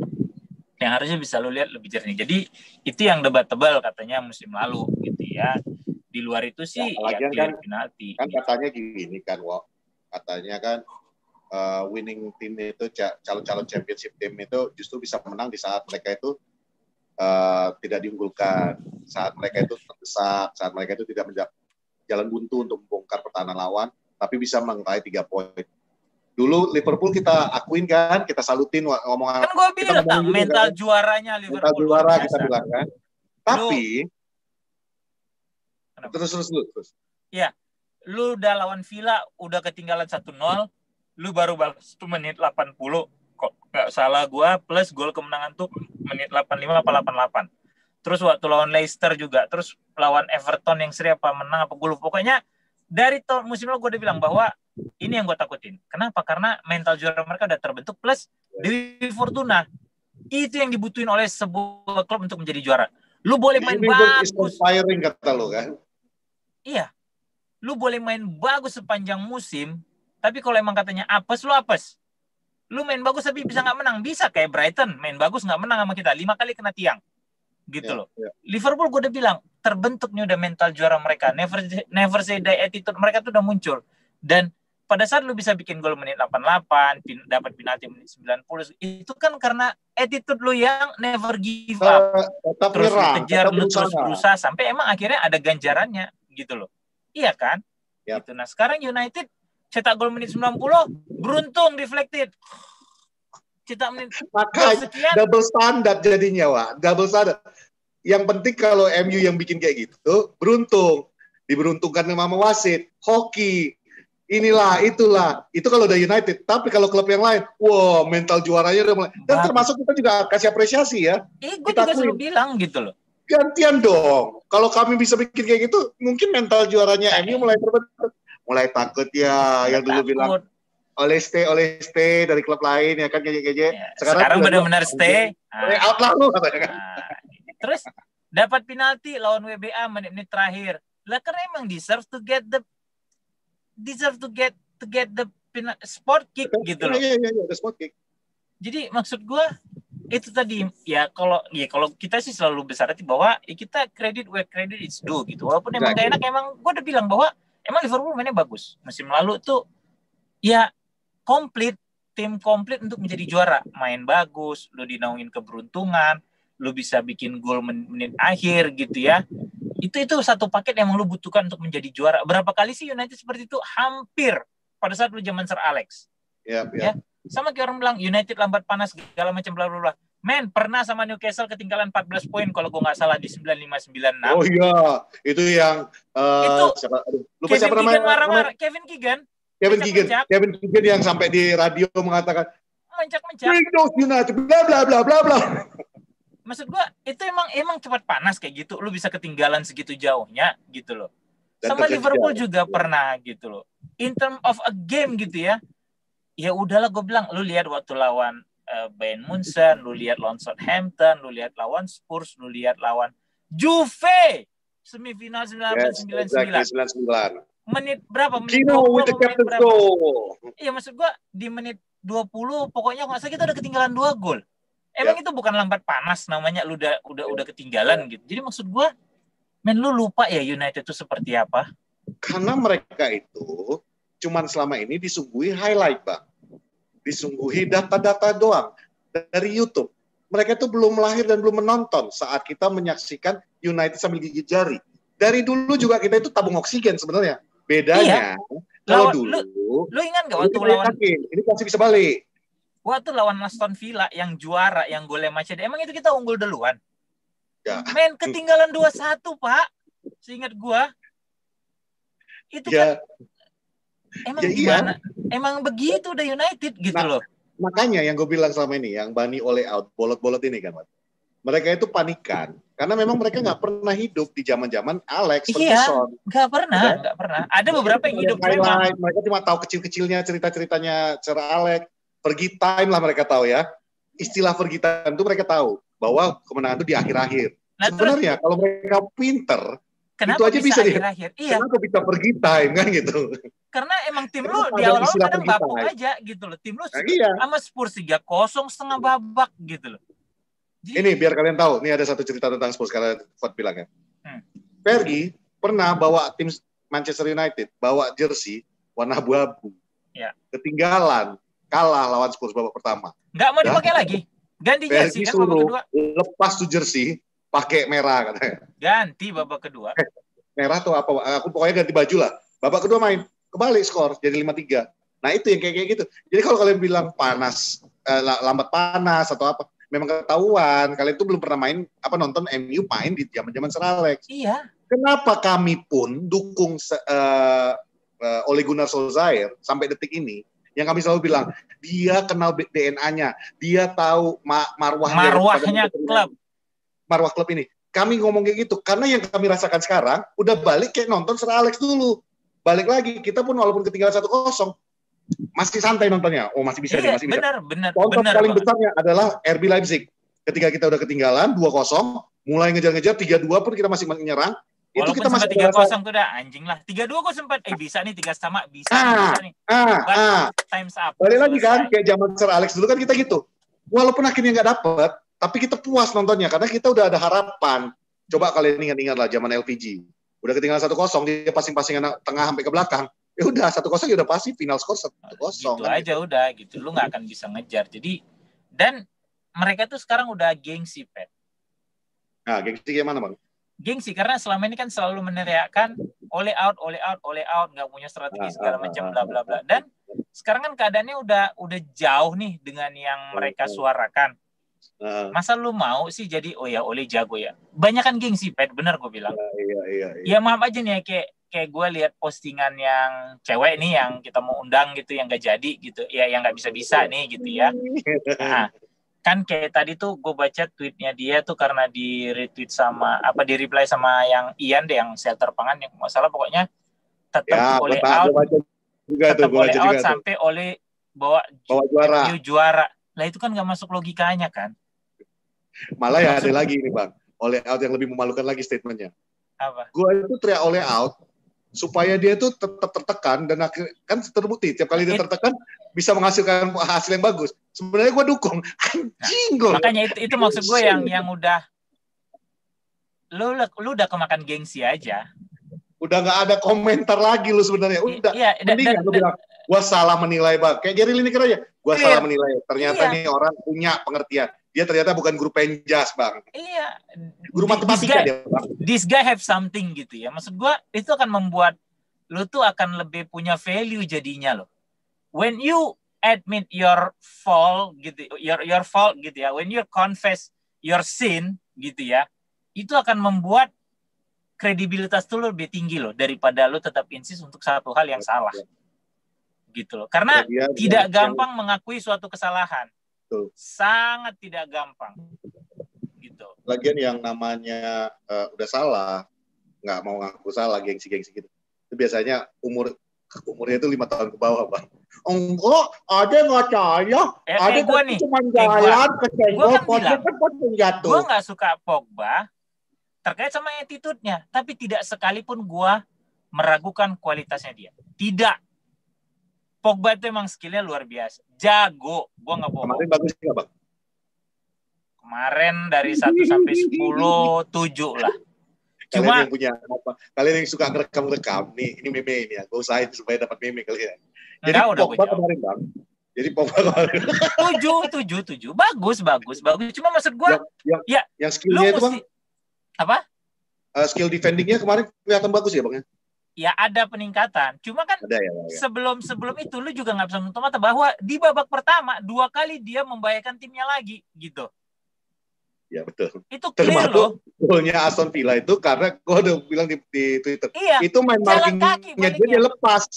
yang harusnya bisa lu lihat lebih jernih. Jadi itu yang debatable katanya musim lalu gitu ya. Di luar itu sih ya clear penalti. Kan katanya gini kan, katanya kan winning team itu, calon-calon championship team itu justru bisa menang di saat mereka itu tidak diunggulkan, saat mereka itu terdesak, saat mereka itu tidak jalan buntu untuk membongkar pertahanan lawan, tapi bisa meraih 3 poin. Dulu Liverpool kita akuin kan, kita salutin omongan. Kan gue bilang mental juaranya Liverpool. Mental juara kita bilang kan. Tapi terus. Iya, lu udah lawan Villa udah ketinggalan 1-0, lu baru balas tuh menit 80. Kok nggak salah gue, plus gol kemenangan tuh menit 85 apa 88. Terus waktu lawan Leicester juga, terus lawan Everton yang seri apa menang apa gue lupa. Pokoknya dari musim lalu gue udah bilang bahwa ini yang gue takutin. Kenapa? Karena mental juara mereka udah terbentuk, plus Dewi Fortuna itu yang dibutuhin oleh sebuah klub untuk menjadi juara. Lu boleh main bagus. Inspiring kata lo kan. Iya. Lu boleh main bagus sepanjang musim, tapi kalau emang katanya apes, lu apes. Lu main bagus tapi bisa nggak menang. Bisa kayak Brighton, main bagus nggak menang sama kita. 5 kali kena tiang. Gitu loh. Liverpool gue udah bilang, terbentuk nih udah mental juara mereka. Never say die attitude mereka tuh udah muncul. Dan pada saat lu bisa bikin gol menit 88, dapat penalti menit 90, itu kan karena attitude lu yang never give up. Terus lu kejar, lu terus berusaha, sampai emang akhirnya ada ganjarannya gitu loh. Iya kan? Gitu. Nah sekarang United cetak gol menit 90, beruntung deflected. Cetak menit sekian. Double standar jadinya, Wak. Double standar. Yang penting kalau MU yang bikin kayak gitu, beruntung. Diberuntungkan sama wasit, hoki, inilah, itulah. Itu kalau udah United. Tapi kalau klub yang lain, wow, mental juaranya udah mulai. Dan termasuk kita juga kasih apresiasi ya. Gue juga selalu bilang gitu loh. Gantian dong. Kalau kami bisa bikin kayak gitu, mungkin mental juaranya MU mulai terbentuk. Mulai takut ya, yang dulu bilang oleh stay dari klub lain ya kan kayaknya. Sekarang benar-benar stay. Out lah lu. Terus dapat penalti lawan WBA menit-menit terakhir. Lah karena emang deserve to get the sport kick gitu loh. Iya, the sport kick. Jadi maksud gue itu tadi ya kalau kita sih selalu besar hati bahwa kita credit where credit is due gitu. Walaupun emang gak enak, emang gue udah bilang bahwa emang Liverpool mainnya bagus. Musim lalu tuh ya tim komplit untuk menjadi juara. Main bagus, lu dinaungin keberuntungan, lu bisa bikin gol menit akhir gitu ya. Itu satu paket yang lu butuhkan untuk menjadi juara. Berapa kali sih United seperti itu? Hampir pada saat lu zaman Sir Alex. Ya. Sama kayak orang bilang United lambat panas segala macam bla bla bla. Men, pernah sama Newcastle ketinggalan 14 poin kalau gue nggak salah di 95-96. Oh iya, itu yang itu Kevin Keegan marah-marah. Kevin Keegan yang sampai di radio mengatakan mencak-mencak. United bla bla bla bla bla. Maksud gue itu emang cepat panas kayak gitu. Lu bisa ketinggalan segitu jauhnya gitu loh. Sama Liverpool juga pernah gitu loh. In term of a game gitu ya. Ya udahlah gue bilang, lu lihat waktu lawan Bayern Munchen, lu lihat lawan Southampton, lu lihat lawan Spurs, lu lihat lawan Juve semifinal 1999. Menit berapa? Menit 20 menit berapa? Iya maksud gue di menit 20 pokoknya nggak salah kita udah ketinggalan 2 gol. Emang itu bukan lambat panas namanya, lu udah ketinggalan gitu. Jadi maksud gue, lu lupa ya United itu seperti apa? Karena mereka itu cuman selama ini disuguhi highlight, Bang. Disuguhi data-data doang dari YouTube. Mereka itu belum lahir dan belum menonton saat kita menyaksikan United sambil gigit jari. Dari dulu juga kita itu tabung oksigen sebenarnya. Bedanya, kalau dulu... Lu ingat nggak waktu lawan... Ini pasti bisa balik. Waktu lawan Aston Villa yang juara, yang golnya Maceda, emang itu kita unggul duluan? Ya. Men, ketinggalan 2-1, Pak. Seingat gua. Itu kan... Emang gimana? Iya. Emang begitu udah United gitu loh. Makanya yang gue bilang selama ini, yang Bani oleh out, bolot-bolot ini kan, mereka itu panikan. Karena memang mereka nggak pernah hidup di zaman-zaman Alex Ferguson. Iya, nggak pernah. Ada beberapa yang hidup memang. Mereka cuma tahu kecil-kecilnya, cerita-ceritanya Sir Alex. Pergi time lah mereka tahu ya. Istilah pergi time itu mereka tahu. Bahwa kemenangan itu di akhir-akhir. Nah, sebenarnya kalau mereka pinter, itu aja bisa akhir-akhir. Iya. Kenapa bisa pergi time kan gitu. Karena emang tim lu di awal-awal kadang bapuk aja gitu loh. Tim lu sama Spurs 3-0 setengah babak gitu loh. Ini biar kalian tahu, ini ada satu cerita tentang Spurs karena Fuad bilang ya. Fergie pernah bawa tim Manchester United, bawa jersey warna abu-abu. Ya. Ketinggalan, kalah lawan Spurs babak pertama. Nggak mau dipakai lagi. Ganti jersey kan babak kedua. Lepas tuh jersey, pakai merah katanya. Ganti babak kedua. Merah tuh apa? Aku pokoknya ganti baju lah. Babak kedua main, kebalik skor jadi 5-3. Nah itu yang kayak gitu. Jadi kalau kalian bilang panas, lambat panas atau apa, memang ketahuan. Kalian tuh belum pernah nonton MU main di zaman-zaman Sir Alex. Iya. Kenapa kami pun dukung Ole Gunnar Solskjaer sampai detik ini? Yang kami selalu bilang, dia kenal DNA-nya, dia tahu marwahnya klub. Marwah klub ini. Kami ngomong kayak gitu karena yang kami rasakan sekarang udah balik kayak nonton Sir Alex dulu. Balik lagi, kita pun walaupun ketinggalan 1-0 masih santai nontonnya. Oh, masih bisa masih bisa. Benar. Contoh paling besarnya adalah RB Leipzig. Ketika kita udah ketinggalan 2-0, mulai ngejar-ngejar 3-2 pun kita masih menyerang. Walaupun itu kita masih 3-0 tuh udah anjing lah. 3-2 kok sempat bisa nih 3 sama bisa nih. Times up. Balik lagi kan kayak zaman Sir Alex dulu kan kita gitu. Walaupun akhirnya nggak dapet, tapi kita puas nontonnya karena kita udah ada harapan. Coba kalian ingat-ingat lah zaman LPG. Udah ketinggalan 1-0, dia passing-passingan tengah sampai ke belakang. Ya udah 1-0 ya udah pasti final skor 1-0. Gitu aja udah gitu. Lu nggak akan bisa ngejar. Jadi dan mereka tuh sekarang udah gengsi, Pet. Nah, gengsi gimana, Bang? Gengsi karena selama ini kan selalu meneriakkan Ole out, nggak punya strategi segala macam bla bla bla. Dan sekarang kan keadaannya udah jauh nih dengan yang mereka suarakan. Masa lu mau sih jadi Ole jago ya? Banyak kan gengsi, Pet, bener gue bilang. Iya. Ya maaf aja nih kayak gue lihat postingan yang cewek nih yang kita mau undang gitu yang gak jadi gitu. Ya yang nggak bisa nih gitu ya. Nah, kan kayak tadi tuh gue baca tweetnya dia tuh karena di retweet di reply sama yang Ian deh yang shelter pangan yang masalah pokoknya tetap Ole out sampai Ole bawa juara. Lah itu kan nggak masuk logikanya kan. Malah ya ada lagi nih Bang, Ole out yang lebih memalukan lagi statementnya. Apa? Gue itu teriak Ole out supaya dia tuh tetap tertekan dan akhirnya kan terbukti tiap kali dia tertekan bisa menghasilkan hasil yang bagus. Sebenarnya gue dukung. Anjing gue. Makanya itu maksud gue yang udah lu udah kemakan gengsi aja. Udah nggak ada komentar lagi lu sebenarnya. Udah. Mendingan lu bilang gue salah menilai Bang. Kayak Gary Lineker aja. Gue salah menilai. Ternyata nih orang punya pengertian. Dia ternyata bukan guru penjas Bang. Iya. Guru matematika dia Bang. This guy have something gitu ya. Maksud gue itu akan membuat lu tuh akan lebih punya value jadinya loh. When you admit your fault gitu, your fault gitu ya, when you confess your sin gitu ya, itu akan membuat kredibilitas tuh lebih tinggi loh daripada lu tetap insist untuk satu hal yang salah. Gitu loh. Karena tidak gampang mengakui suatu kesalahan. Betul. Sangat tidak gampang. Gitu. Lagian yang namanya udah salah, nggak mau ngaku salah, gengsi-gengsi gitu. Itu biasanya umurnya itu 5 tahun ke bawah, Bang. Enggak, ada nggak caya. Ada gue nih. Cuma jalan ke senggol, jatuh. Gue nggak suka Pogba terkait sama attitude-nya, tapi tidak sekalipun gue meragukan kualitasnya dia. Tidak. Pogba itu emang skill-nya luar biasa. Jago. Gue nggak bohong. Kemarin bagus nggak, Bang? Kemarin dari 1 sampai 10, 7 lah. Cuma kalian yang punya apa? Kalian yang suka ngerekam nih, ini meme ini ya. Gue usahain supaya dapat meme kalian. Jadi Pogba kemarin Bang. Jadi Pogba kemarin. 7. Bagus. Cuma maksud gue yang skill-nya itu Bang. Apa? Skill defending-nya kemarin kelihatan bagus ya Bang ya? Ya ada peningkatan. Cuma kan ada, ya. sebelum itu lu juga nggak bisa menutup mata bahwa di babak pertama 2 kali dia membahayakan timnya lagi gitu. Ya betul. Itu clear loh. Golnya Aston Villa itu karena gue udah bilang di Twitter. Iya, itu main markingnya dia lepas.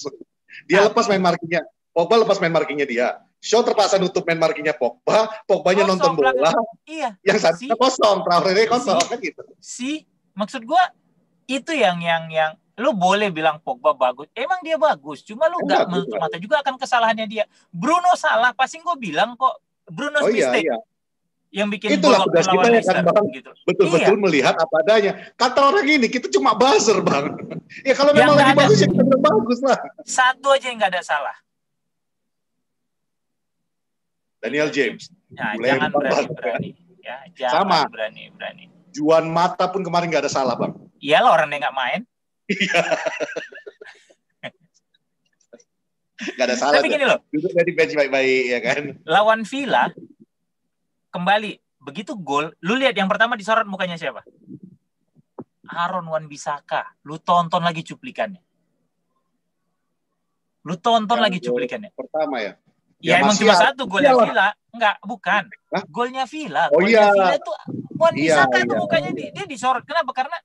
Dia lepas main markingnya. Pogba lepas main markingnya dia. Shaw terpaksa nutup main markingnya Pogba. Pogbanya nonton bola. Iya. Yang satunya kosong. Traoré kosong kan gitu. Maksud gue itu yang lu boleh bilang Pogba bagus. Emang dia bagus. Cuma lu nggak menutup mata juga akan kesalahannya dia. Bruno salah. Pasti gue bilang kok Bruno's mistake. Iya. Yang bikin itulah tugas kita ya kan Bang. Gitu. Betul-betul melihat apa adanya. Kata orang ini kita cuma buzzer Bang. Ya kalau memang lagi bagus ya benar bagus lah. Satu aja yang nggak ada salah. Daniel James. Nah, jangan berani. Ya, jangan Sama. berani. Juan Mata pun kemarin nggak ada salah, Bang. Iyalah orang yang nggak main. Nggak ada salah. Tapi gini loh. Duduk dari bench baik-baik, ya kan? Lawan Villa, kembali. Begitu gol, lu lihat yang pertama disorot mukanya siapa? Aaron Wan-Bissaka. Lu tonton lagi cuplikannya. Pertama ya? Ya emang cuma satu golnya Villa. Enggak, bukan. Hah? Golnya Villa. Oh golnya iya. Villa itu Wan-Bissaka tuh mukanya dia disorot. Kenapa? Karena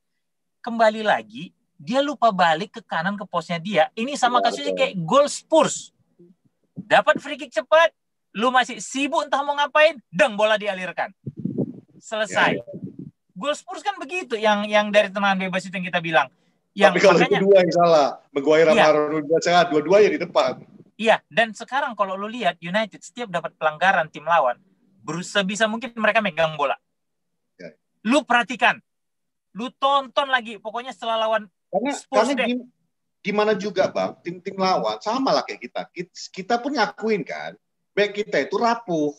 kembali lagi dia lupa balik ke kanan ke posnya dia. Ini sama kasusnya kayak gol Spurs. Dapat free kick cepat, lu masih sibuk entah mau ngapain, bola dialirkan. Selesai. Gol Spurs kan begitu yang dari tendangan bebas itu yang kita bilang. Tapi kalau makanya, kedua yang salah, Maguire sama Aaron Wan-Bissaka dua-duanya di depan. Iya, dan sekarang kalau lu lihat United setiap dapat pelanggaran tim lawan, berusaha bisa mungkin mereka megang bola. Ya. Lu perhatikan, lu tonton lagi, pokoknya setelah lawan Spurs karena gimana juga Bang, tim-tim lawan sama lah kayak kita. Kita pun ngakuin kan, back kita itu rapuh.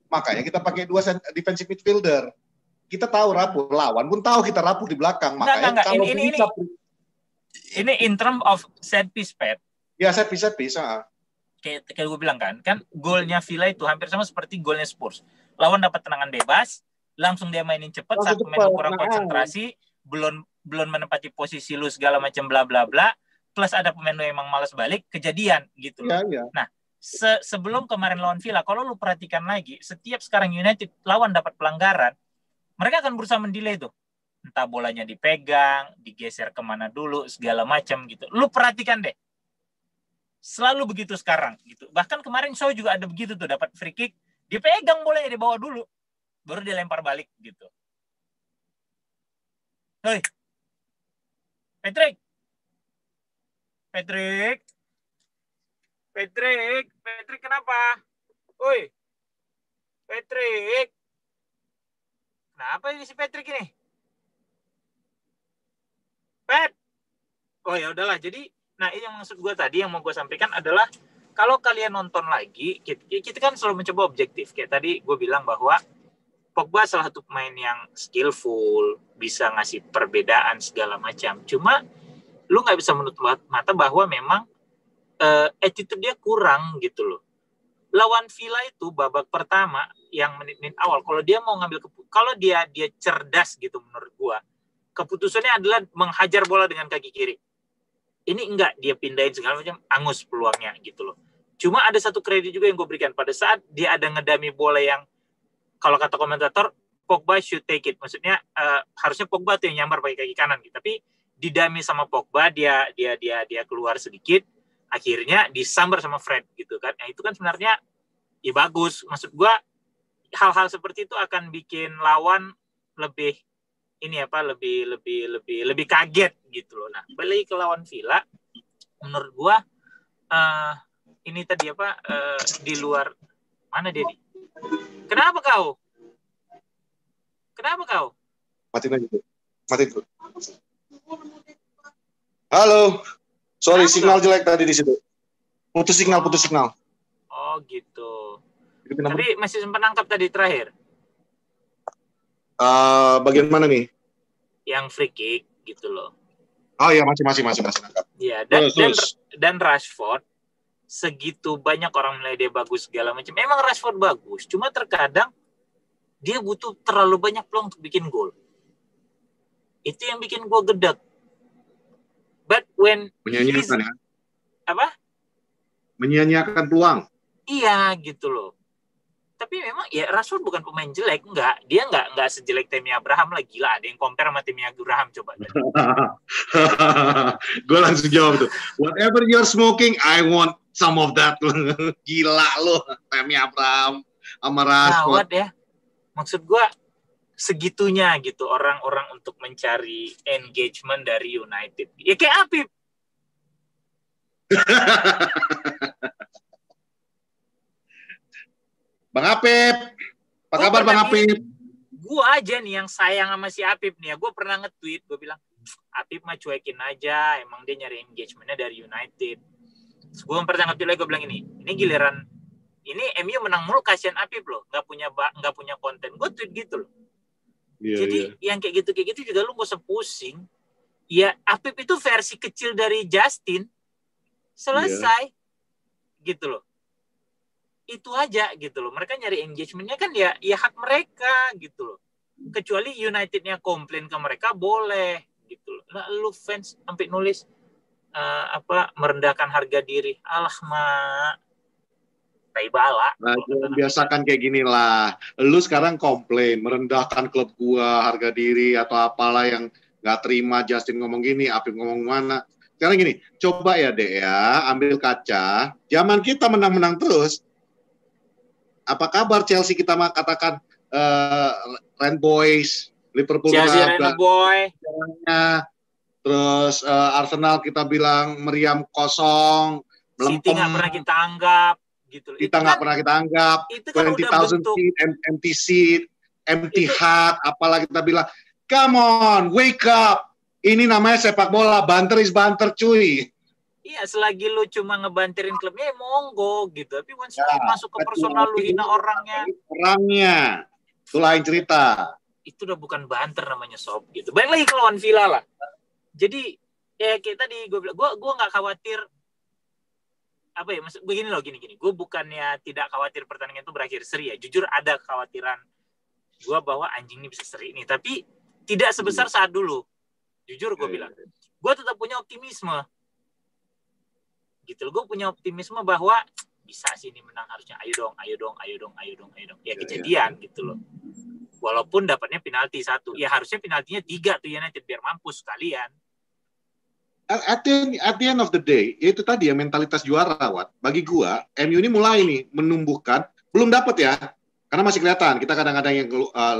Makanya kita pakai 2 defensive midfielder. Kita tahu rapuh, lawan pun tahu kita rapuh di belakang. Makanya kalau ini in term of set piece, Pat. Ya, set piece. Kayak gue bilang kan golnya Villa itu hampir sama seperti golnya Spurs. Lawan dapat tendangan bebas, langsung dia mainin cepat, saat pemain kurang konsentrasi, belum menempati posisi lu segala macam bla bla bla, plus ada pemain lu yang emang malas balik, kejadian gitu loh. Ya. Nah, sebelum kemarin lawan Villa, kalau lu perhatikan lagi, setiap sekarang United lawan dapat pelanggaran, mereka akan berusaha mendelay tuh. Entah bolanya dipegang, digeser kemana dulu, segala macam gitu. Lu perhatikan deh. Selalu begitu sekarang gitu. Bahkan kemarin Shaw juga ada begitu tuh, dapat free kick, dipegang bolanya, dibawa dulu, baru dia lempar balik gitu. Hei. Patrick kenapa? Woi. Patrick. Kenapa ini si Patrick ini? Pat. Oh ya udahlah. Jadi, nah ini yang maksud gue tadi yang mau gue sampaikan adalah kalau kalian nonton lagi, kita kan selalu mencoba objektif. Kayak tadi gue bilang bahwa Pogba salah satu pemain yang skillful, bisa ngasih perbedaan segala macam. Cuma lu nggak bisa menutup mata bahwa memang attitude dia kurang gitu loh. Lawan Villa itu babak pertama yang menit-menit awal, kalau dia mau ngambil kalau dia cerdas gitu menurut gua, keputusannya adalah menghajar bola dengan kaki kiri. Ini enggak, dia pindahin segala macam, angus peluangnya gitu loh. Cuma ada satu kredit juga yang gue berikan pada saat dia ada ngedami bola yang kalau kata komentator Pogba should take it. Maksudnya harusnya Pogba tuh yang nyambar pakai kaki kanan gitu. Tapi didami sama Pogba, dia keluar sedikit, akhirnya disambar sama Fred gitu kan. Nah, itu kan sebenarnya ya bagus. Maksud gua hal-hal seperti itu akan bikin lawan lebih lebih kaget gitu loh. Nah, balik ke lawan Villa, menurut gua ini tadi di luar mana dia nih? Kenapa kau? Mati dulu. Halo. Sorry, signal jelek tadi di situ. Putus signal. Oh, gitu. Tapi masih sempat nangkap tadi terakhir. Bagian mana nih? Yang free kick gitu loh. Oh ya, masih nangkap. Iya, dan Rashford segitu banyak orang menilai dia bagus segala macam. Memang Rashford bagus, cuma terkadang dia butuh terlalu banyak peluang untuk bikin gol. Itu yang bikin gue gedek. But when menyanyiakan ya? Apa? Menyanyiakan peluang. Iya, gitu loh. Tapi memang ya Rashford bukan pemain jelek, enggak. Dia enggak sejelek Tammy Abraham lah, gila. Ada yang compare sama Tammy Abraham coba. Gue langsung jawab tuh. Whatever you're smoking, I want some of that. Gila lo, Tammy Abraham sama Rashford. Ya. Maksud gue segitunya gitu orang-orang untuk mencari engagement dari United. Ya kayak Apip. Bang Apip, apa kabar Bang Apip? Gue aja nih yang sayang sama si Apip nih ya. Gue pernah nge-tweet, gue bilang, Apip mah cuekin aja, emang dia nyari engagementnya dari United. Terus gue pernah nge-tweet lagi, gue bilang ini giliran Ini MU menang mulu, kasihan Apip loh, nggak punya konten. Gue tweet gitu loh. Jadi yang kayak gitu juga lu gak usah pusing. Ya Apip itu versi kecil dari Justin. Selesai. Gitu loh. Itu aja gitu loh. Mereka nyari engagementnya kan ya hak mereka gitu loh. Kecuali Unitednya komplain ke mereka boleh gitu loh. Nah, lu fans sampai nulis merendahkan harga diri. Alah mak. Tai bala. Nah, biasakan kayak gini lah. Lu sekarang komplain, merendahkan klub gua, harga diri atau apalah yang nggak terima Justin ngomong gini, Apip ngomong mana. Sekarang gini, coba ya Dek ya, ambil kaca. Zaman kita menang-menang terus. Apa kabar Chelsea kita katakan Red Boys, Liverpool Chelsea Red Boy. Terus Arsenal kita bilang meriam kosong, melempem. City nggak pernah kita anggap. Gitu. Kita nggak pernah kita anggap 20,000 seat, empty seat, empty heart, apalah kita bilang, come on, wake up, ini namanya sepak bola, banter is banter cuy. Iya, selagi lu cuma ngebanterin klubnya, monggo gitu. Tapi once masuk ke personal, lu hina orangnya, itu lain cerita. Itu udah bukan banter namanya sob gitu. Balik lagi ke lawan Villa lah. Jadi ya kayak tadi gue bilang, gue nggak khawatir. Apa ya, maksud begini loh, gini. Gue bukannya tidak khawatir pertandingan itu berakhir seri ya. Jujur ada kekhawatiran gue bahwa anjing ini bisa seri ini, tapi tidak sebesar saat dulu. Jujur gue bilang, gue tetap punya optimisme. Gitu loh, gue punya optimisme bahwa bisa sih ini menang, harusnya ayo dong. Ya kejadian gitu loh. Walaupun dapatnya penalti 1, ya harusnya penaltinya 3 tuh United biar mampus sekalian. At the end of the day, itu tadi ya mentalitas juara, Wat. Bagi gua, MU ini mulai nih menumbuhkan, belum dapat ya, karena masih kelihatan kita kadang-kadang yang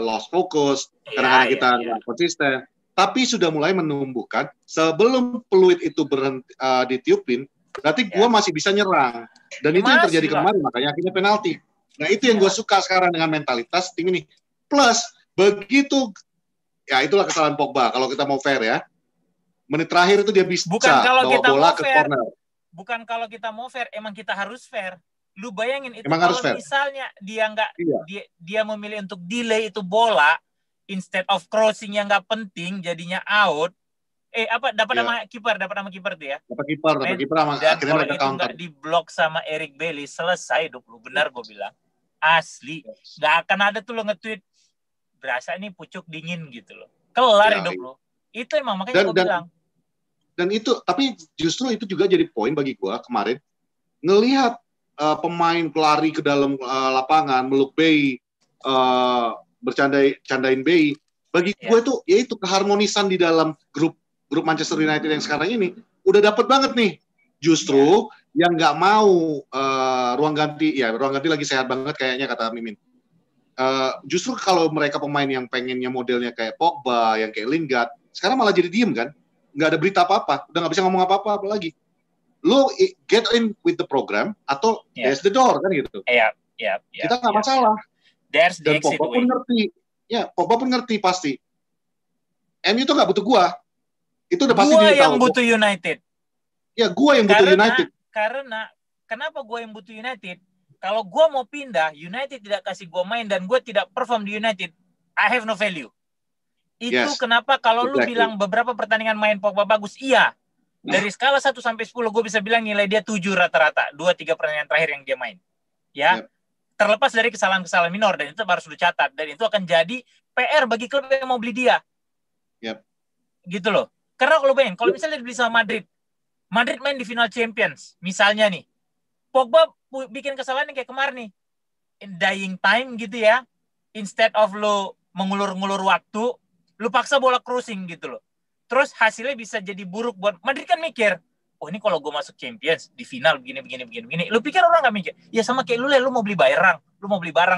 lost focus, kadang-kadang kita nggak konsisten, tapi sudah mulai menumbuhkan. Sebelum peluit itu berhenti ditiupin, berarti gua masih bisa nyerang, dan itu yang terjadi kemarin, makanya akhirnya penalti. Nah itu yang gua suka sekarang dengan mentalitas tim ini. Plus begitu, ya itulah kesalahan Pogba. Kalau kita mau fair ya. Menit terakhir itu dia bisa bawa bola ke corner. Bukan kalau kita mau fair, emang kita harus fair. Lu bayangin itu kalau misalnya dia nggak dia memilih untuk delay itu bola instead of crossing yang nggak penting jadinya out. Dapat nama kiper tuh ya. Dapat kiper sama dan akhirnya mereka counter. Nggak diblok sama Eric Bailly, selesai 20 benar gue bilang. Asli, nggak akan ada tuh lo nge-tweet berasa ini pucuk dingin gitu loh. Kelar hidup lo. Itu emang makanya gue bilang. Dan itu, tapi justru itu juga jadi poin bagi gue kemarin. Ngelihat pemain pelari ke dalam lapangan, meluk Bayi, bercandain Bayi. Bagi gue itu, yaitu keharmonisan di dalam grup Manchester United yang sekarang ini, udah dapet banget nih. Justru yang nggak mau ruang ganti lagi sehat banget kayaknya kata Mimin. Justru kalau mereka pemain yang pengennya modelnya kayak Pogba, yang kayak Lingard, sekarang malah jadi diem kan? Nggak ada berita apa-apa, udah nggak bisa ngomong apa-apa lagi. Lu get in with the program atau there's the door kan gitu. Kita nggak masalah. Dan Pogba pun ngerti. Ya, Pogba pun ngerti pasti. MU itu nggak butuh gua. Itu udah pasti dia tahu. Gua yang butuh United. Ya, gua yang butuh United. Karena kenapa gua yang butuh United? Kalau gua mau pindah, United tidak kasih gua main dan gua tidak perform di United, I have no value. Itu kenapa kalau lu bilang beberapa pertandingan main Pogba bagus, iya. Dari skala 1 sampai 10 gue bisa bilang nilai dia 7 rata-rata. 2-3 pertandingan terakhir yang dia main. Ya. Terlepas dari kesalahan-kesalahan minor dan itu harus lu catat dan itu akan jadi PR bagi klub yang mau beli dia. Gitu loh. Karena kalau bayangin, kalau misalnya dibeli sama Madrid main di final Champions, misalnya nih. Pogba bikin kesalahan yang kayak kemarin nih. In dying time gitu ya. Instead of lu mengulur-ngulur waktu, lu paksa bola crossing gitu loh. Terus hasilnya bisa jadi buruk buat Madrid kan mikir, oh ini kalau gue masuk Champions di final begini. Lu pikir orang nggak mikir? Ya sama kayak lu mau beli barang,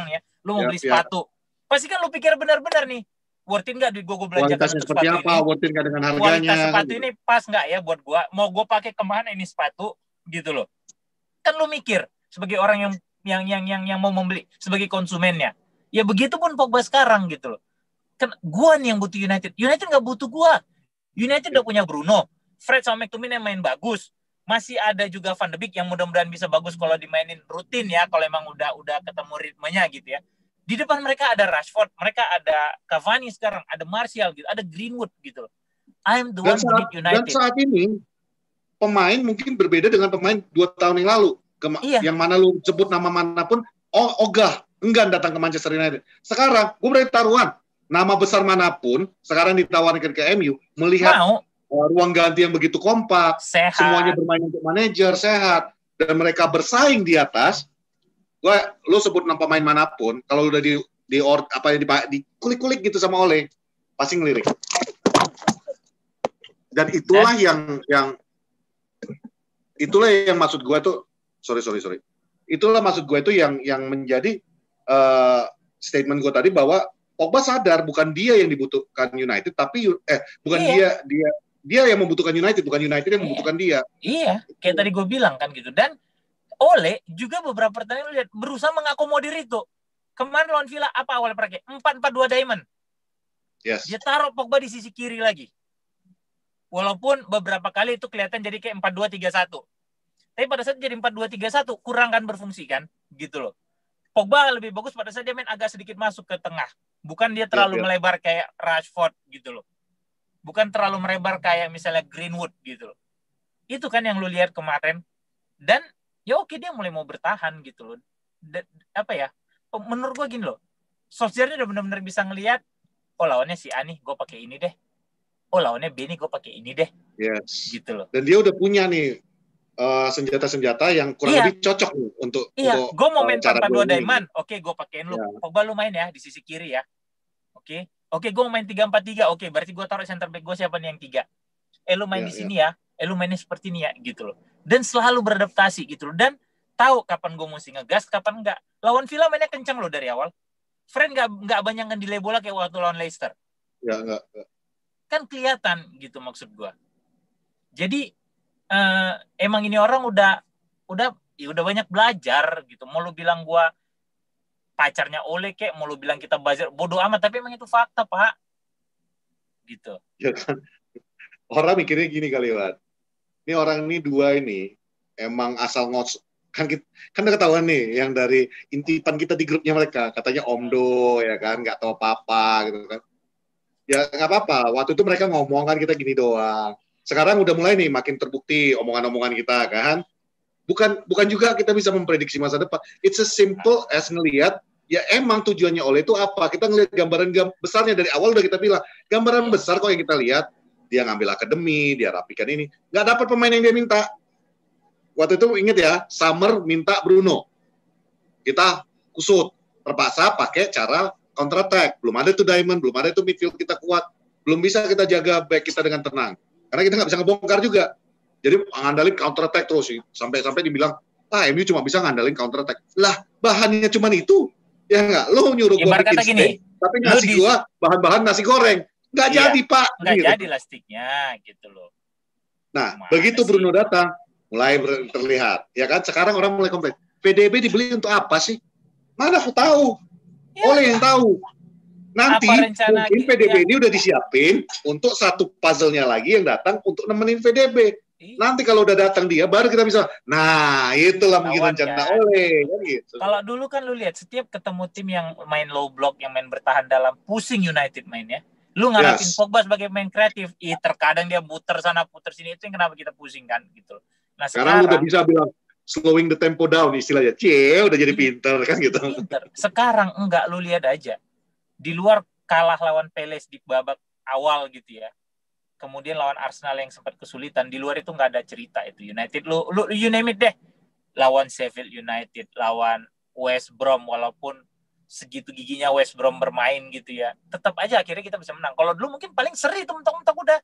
ya, lu mau beli sepatu. Pasti kan lu pikir benar-benar nih, worth it nggak duit gue belanjakan untuk sepatu ini? Worth it nggak dengan harganya? Kualitas sepatu ini pas nggak ya buat gue? Mau gue pakai kemana ini sepatu gitu loh? Kan lu mikir sebagai orang yang mau membeli sebagai konsumennya. Ya begitu pun Pogba sekarang gitu loh. Kan gua nih yang butuh United nggak butuh gua. United udah punya Bruno, Fred sama McTominay main bagus, Masih ada juga Van de Beek yang mudah-mudahan bisa bagus kalau dimainin rutin ya, kalau emang udah ketemu ritmenya gitu ya. Di depan mereka ada Rashford, mereka ada Cavani sekarang, ada Martial gitu, ada Greenwood gitu. I'm the one who need United. Dan saat ini pemain mungkin berbeda dengan pemain 2 tahun yang lalu. Yang mana lu sebut nama manapun, ogah, enggan datang ke Manchester United. Sekarang, gue berani taruhan, nama besar manapun, sekarang ditawarkan ke MU, melihat ruang ganti yang begitu kompak, sehat, semuanya bermain untuk manajer, sehat, dan mereka bersaing di atas, lu sebut nama pemain manapun, kalau udah di kulik-kulik gitu sama Ole, pasti ngelirik. Dan itulah itulah yang maksud gue tuh, sorry. Itulah maksud gue itu yang menjadi statement gue tadi bahwa Pogba sadar bukan dia yang dibutuhkan United, tapi bukan dia yang membutuhkan United, bukan United yang membutuhkan dia. Iya, kayak tadi gue bilang kan gitu. Dan Ole juga beberapa pertandingan lihat berusaha mengakomodir itu. Kemarin lawan Villa apa awalnya pakai 4-4-2 diamond. Yes. Dia taruh Pogba di sisi kiri lagi. Walaupun beberapa kali itu kelihatan jadi kayak 4-2-3-1. Tapi pada saat jadi 4-2-3-1 kurang kan berfungsi kan, gitu loh. Pogba lebih bagus pada saat dia main agak sedikit masuk ke tengah. Bukan dia terlalu melebar kayak Rashford gitu loh. Bukan terlalu melebar kayak misalnya Greenwood gitu loh. Itu kan yang lu lihat kemarin. Dan ya oke, dia mulai mau bertahan gitu loh. Menurut gue gini loh. Solskjaer udah benar-benar bisa ngelihat, oh lawannya si A nih, gue pakai ini deh. Oh lawannya B nih, gue pakai ini deh. Yes. Gitu loh. Dan dia udah punya nih senjata-senjata yang kurang lebih cocok nih untuk gue mau main 4-4-2 diamond. Oke, gue pakein lu. Pogba lu main ya di sisi kiri ya. Oke, gue mau main 3-4-3. Oke, berarti gue taruh center back gue siapa nih yang 3. Lu main di sini ya. Lu mainnya seperti ini ya gitu loh. Dan selalu beradaptasi gitu loh. Dan tahu kapan gue mesti ngegas, kapan enggak. Lawan Villa mainnya kenceng loh dari awal. Fred enggak banyak ngedelay bola kayak waktu lawan Leicester. Ya, enggak. Kan kelihatan gitu maksud gue. Jadi emang ini orang udah banyak belajar gitu. Mau lu bilang gue pacarnya Ole kek, mau lu bilang kita buzzer, bodoh amat, tapi emang itu fakta, Pak. Gitu. Ya kan. Orang mikirnya gini kali, Wan. Ini orang ini dua ini emang asal ngots. Kan udah ketahuan nih yang dari intipan kita di grupnya mereka, katanya Omdo ya kan, nggak tahu apa-apa gitu kan. Ya nggak apa-apa. Waktu itu mereka ngomong kan kita gini doang. Sekarang udah mulai nih makin terbukti omongan-omongan kita kan. Bukan juga kita bisa memprediksi masa depan. It's as simple as ngelihat ya emang tujuannya Ole itu apa. Kita ngelihat gambaran besarnya dari awal udah kita bilang. Gambaran besar kok yang kita lihat. Dia ngambil akademi, dia rapikan ini. Nggak dapat pemain yang dia minta. Waktu itu ingat ya, Summer minta Bruno. Kita kusut. Terpaksa pakai cara counter attack. Belum ada tuh diamond, belum ada tuh midfield kita kuat. Belum bisa kita jaga back kita dengan tenang. Karena kita nggak bisa ngebongkar juga. Jadi ngandalin counter attack terus sih. Sampai dibilang, MU cuma bisa ngandalin counter attack. Lah, bahannya cuma itu. Ya nggak? Lo nyuruh gue bikin steak, tapi ngasih gue bahan-bahan nasi goreng. Nggak jadi, Pak. Nggak gitu. Jadi lah steaknya, gitu loh. Nah, begitu Bruno datang, mulai terlihat. Ya kan, sekarang orang mulai komplain. VDB dibeli untuk apa sih? Mana aku tahu? Oleh yang tahu. Nanti mungkin VDB ini udah disiapin untuk satu puzzle-nya lagi yang datang untuk nemenin VDB. Nanti kalau udah datang dia, baru kita bisa, nah itulah mungkin rencana Ole. Kan gitu. Kalau dulu kan lu lihat, setiap ketemu tim yang main low block, yang main bertahan dalam, pusing United mainnya. Lu ngarapin Pogba sebagai main kreatif, terkadang dia puter sana, puter sini, itu yang kenapa kita pusing kan gitu. Nah sekarang udah bisa bilang, slowing the tempo down istilahnya. Udah jadi pinter kan gitu. Pinter. Sekarang enggak, lu lihat aja. Di luar kalah lawan Palace di babak awal gitu ya. Kemudian lawan Arsenal yang sempat kesulitan, di luar itu enggak ada cerita itu. United lu you name it deh. Lawan Sheffield United, lawan West Brom, walaupun segitu giginya West Brom bermain gitu ya. Tetap aja akhirnya kita bisa menang. Kalau dulu mungkin paling seri itu mentok-mentok udah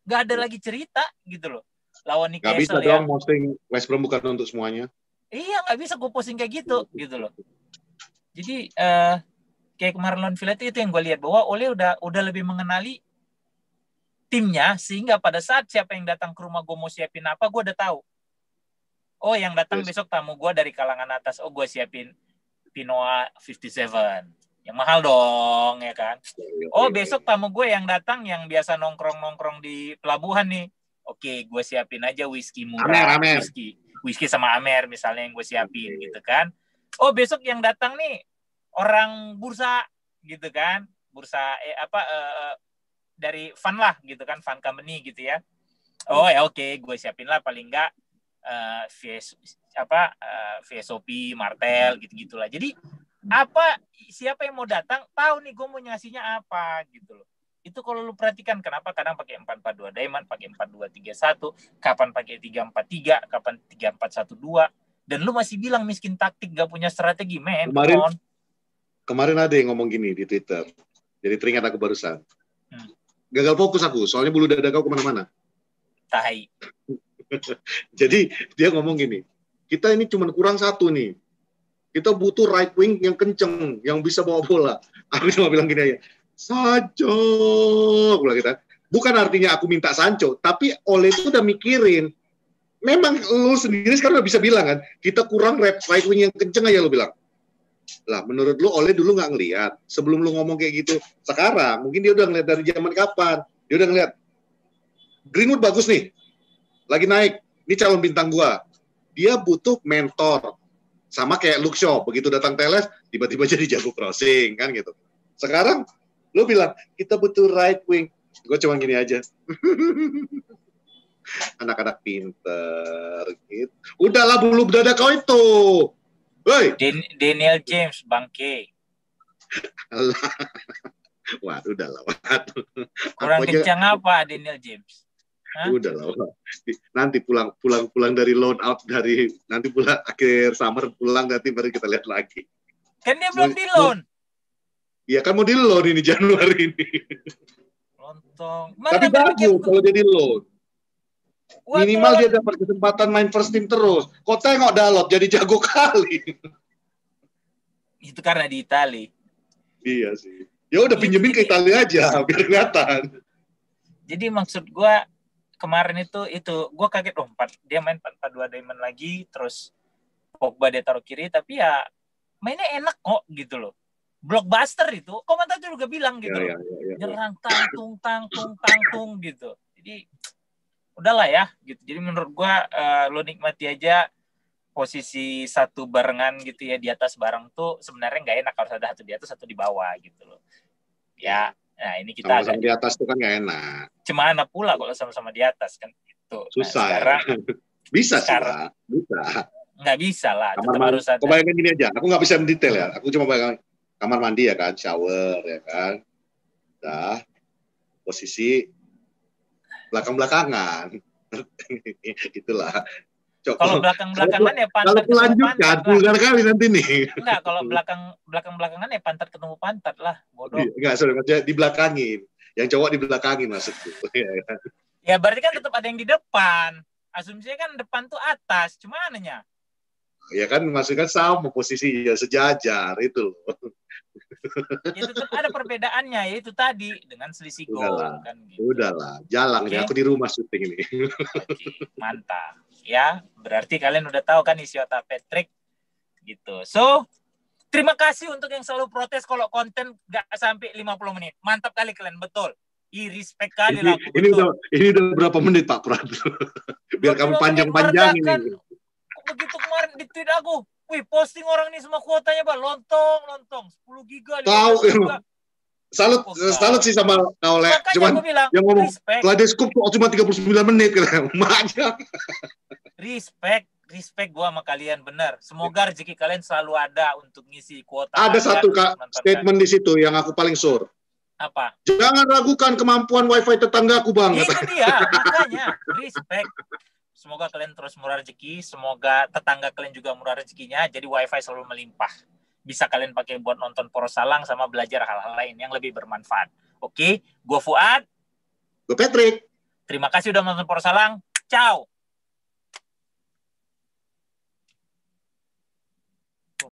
enggak ada lagi cerita gitu loh. Lawan Newcastle. Gak bisa dong posting West Brom bukan untuk semuanya. Iya, gak bisa gue posting kayak gitu loh. Jadi kayak kemarin lawan Villa itu yang gue lihat bahwa Ole udah lebih mengenali timnya, sehingga pada saat siapa yang datang ke rumah gue mau siapin apa, gue udah tahu. Oh, yang datang besok tamu gue dari kalangan atas. Oh, gue siapin Pinoa 57. Yang mahal dong, ya kan? Oh, besok tamu gue yang datang yang biasa nongkrong-nongkrong di pelabuhan nih. Oke, gue siapin aja whisky murah, Amer. whisky sama Amer misalnya yang gue siapin gitu kan. Oh, besok yang datang nih orang bursa gitu kan, bursa dari fund lah gitu kan, fund company gitu ya. Oh ya oke, gue siapin lah paling enggak VSOP, Martel gitu-gitulah. Jadi siapa yang mau datang tahu nih gue mau ngasihnya apa gitu loh. Itu kalau lu perhatikan kenapa kadang pakai 4-4-2 diamond, pakai 4-2-3-1, kapan pakai 3-4-3, kapan 3-4-1-2, dan lu masih bilang miskin taktik, gak punya strategi, men. Kemarin ada yang ngomong gini di Twitter, jadi teringat aku barusan. Gagal fokus aku, soalnya bulu dada kau kemana-mana. Tai. Jadi dia ngomong gini, kita ini cuma kurang satu nih. Kita butuh right wing yang kenceng, yang bisa bawa bola. Aku cuma bilang gini aja, Sancho, aku bilang gitu. Bukan artinya aku minta Sancho, tapi Ole itu udah mikirin. Memang lu sendiri sekarang udah bisa bilang kan, kita kurang right wing yang kenceng aja lu bilang. Lah, menurut lu Ole dulu nggak ngelihat. Sebelum lu ngomong kayak gitu, sekarang mungkin dia udah ngeliat dari zaman kapan. Dia udah ngeliat, Greenwood bagus nih, lagi naik. Ini calon bintang gua. Dia butuh mentor. Sama kayak Luke Shaw, begitu datang Teles, tiba-tiba jadi jago crossing, kan gitu. Sekarang, lu bilang, kita butuh right wing. Gue cuma gini aja. Anak-anak pinter, gitu. Udahlah bulu dada kau itu. Woi. Daniel James, bangke. Waduh, udahlah. Kurang kencang apa Daniel James? Hah? Udahlah. Nanti pulang dari loan out nanti pulang akhir summer pulang nanti baru kita lihat lagi. Kan dia belum di loan. Iya kan mau di loan ini Januari ini. Lontong. Tapi bagus kalau jadi loan. Minimal dia dapat kesempatan main first team terus. Kok tengok Dalot jadi jago kali. Itu karena di Itali. Iya sih. Ya udah pinjemin ke Italia aja biar kelihatan. Jadi maksud gue kemarin itu gue kaget dia main 4-4-2 diamond lagi, terus Pogba dia taruh kiri, tapi ya mainnya enak kok gitu loh. Blockbuster itu, komentator juga bilang gitu loh. Nyerang tangtung gitu. Jadi udahlah ya gitu. Jadi menurut gue lo nikmati aja posisi satu barengan gitu ya, di atas bareng tuh sebenarnya nggak enak, harus ada satu di atas satu di bawah gitu loh. Ya, nah ini kita sama-sama di atas tuh kan nggak enak. Cemana pula kalau sama-sama di atas kan gitu. Susah. Nah, sekarang bisa sekarang, sih, Pak. Bisa. Nggak bisa lah. Harus ada. Kau bayangin gini aja. Aku nggak bisa mendetail ya. Aku cuma bayangin kamar mandi ya kan, shower ya kan. Dah posisi belakang-belakangan. Itulah. Kalau belakang-belakangan ya pantat ketemu pantat. Kalau vulgar kali nanti nih. Enggak, kalau belakang-belakangan ya pantat ketemu pantat lah, bodoh. Enggak, sorry, maksudnya dibelakangin. Yang cowok dibelakangin maksudku. Ya berarti kan tetap ada yang di depan. Asumsinya kan depan tuh atas, cuma anehnya. Ya kan maksudnya sama posisinya sejajar itu loh. Ya tetap ada perbedaannya, yaitu tadi dengan selisih gol kan gitu. Udahlah, jalan okay. Aku di rumah syuting ini. Okay, mantap. Ya, berarti kalian udah tahu kan isi otak Patrick gitu. So, terima kasih untuk yang selalu protes kalau konten gak sampai 50 menit. Mantap kali kalian, betul. Respect kali lah. Ini udah berapa menit Pak Prat? Biar kamu panjang-panjang ini. Begitu kemarin di tweet aku, wih posting orang ini semua kuotanya Pak, lontong 10 giga. Tahu salut sih sama kau Le. Cuman yang ngomong Gladescoop cuma 39 menit kan. Banyak. Respect gue sama kalian, bener. Semoga rezeki kalian selalu ada untuk ngisi kuota. Ada satu statement di situ yang aku paling sure. Apa? Jangan ragukan kemampuan wifi tetanggaku Bang. Itu dia, makanya respect. Semoga kalian terus murah rezeki, semoga tetangga kalian juga murah rezekinya, jadi wifi selalu melimpah. Bisa kalian pakai buat nonton Poros Salang sama belajar hal-hal lain yang lebih bermanfaat. Oke, gue Fuad. Gue Patrick. Terima kasih udah nonton Poros Salang. Ciao.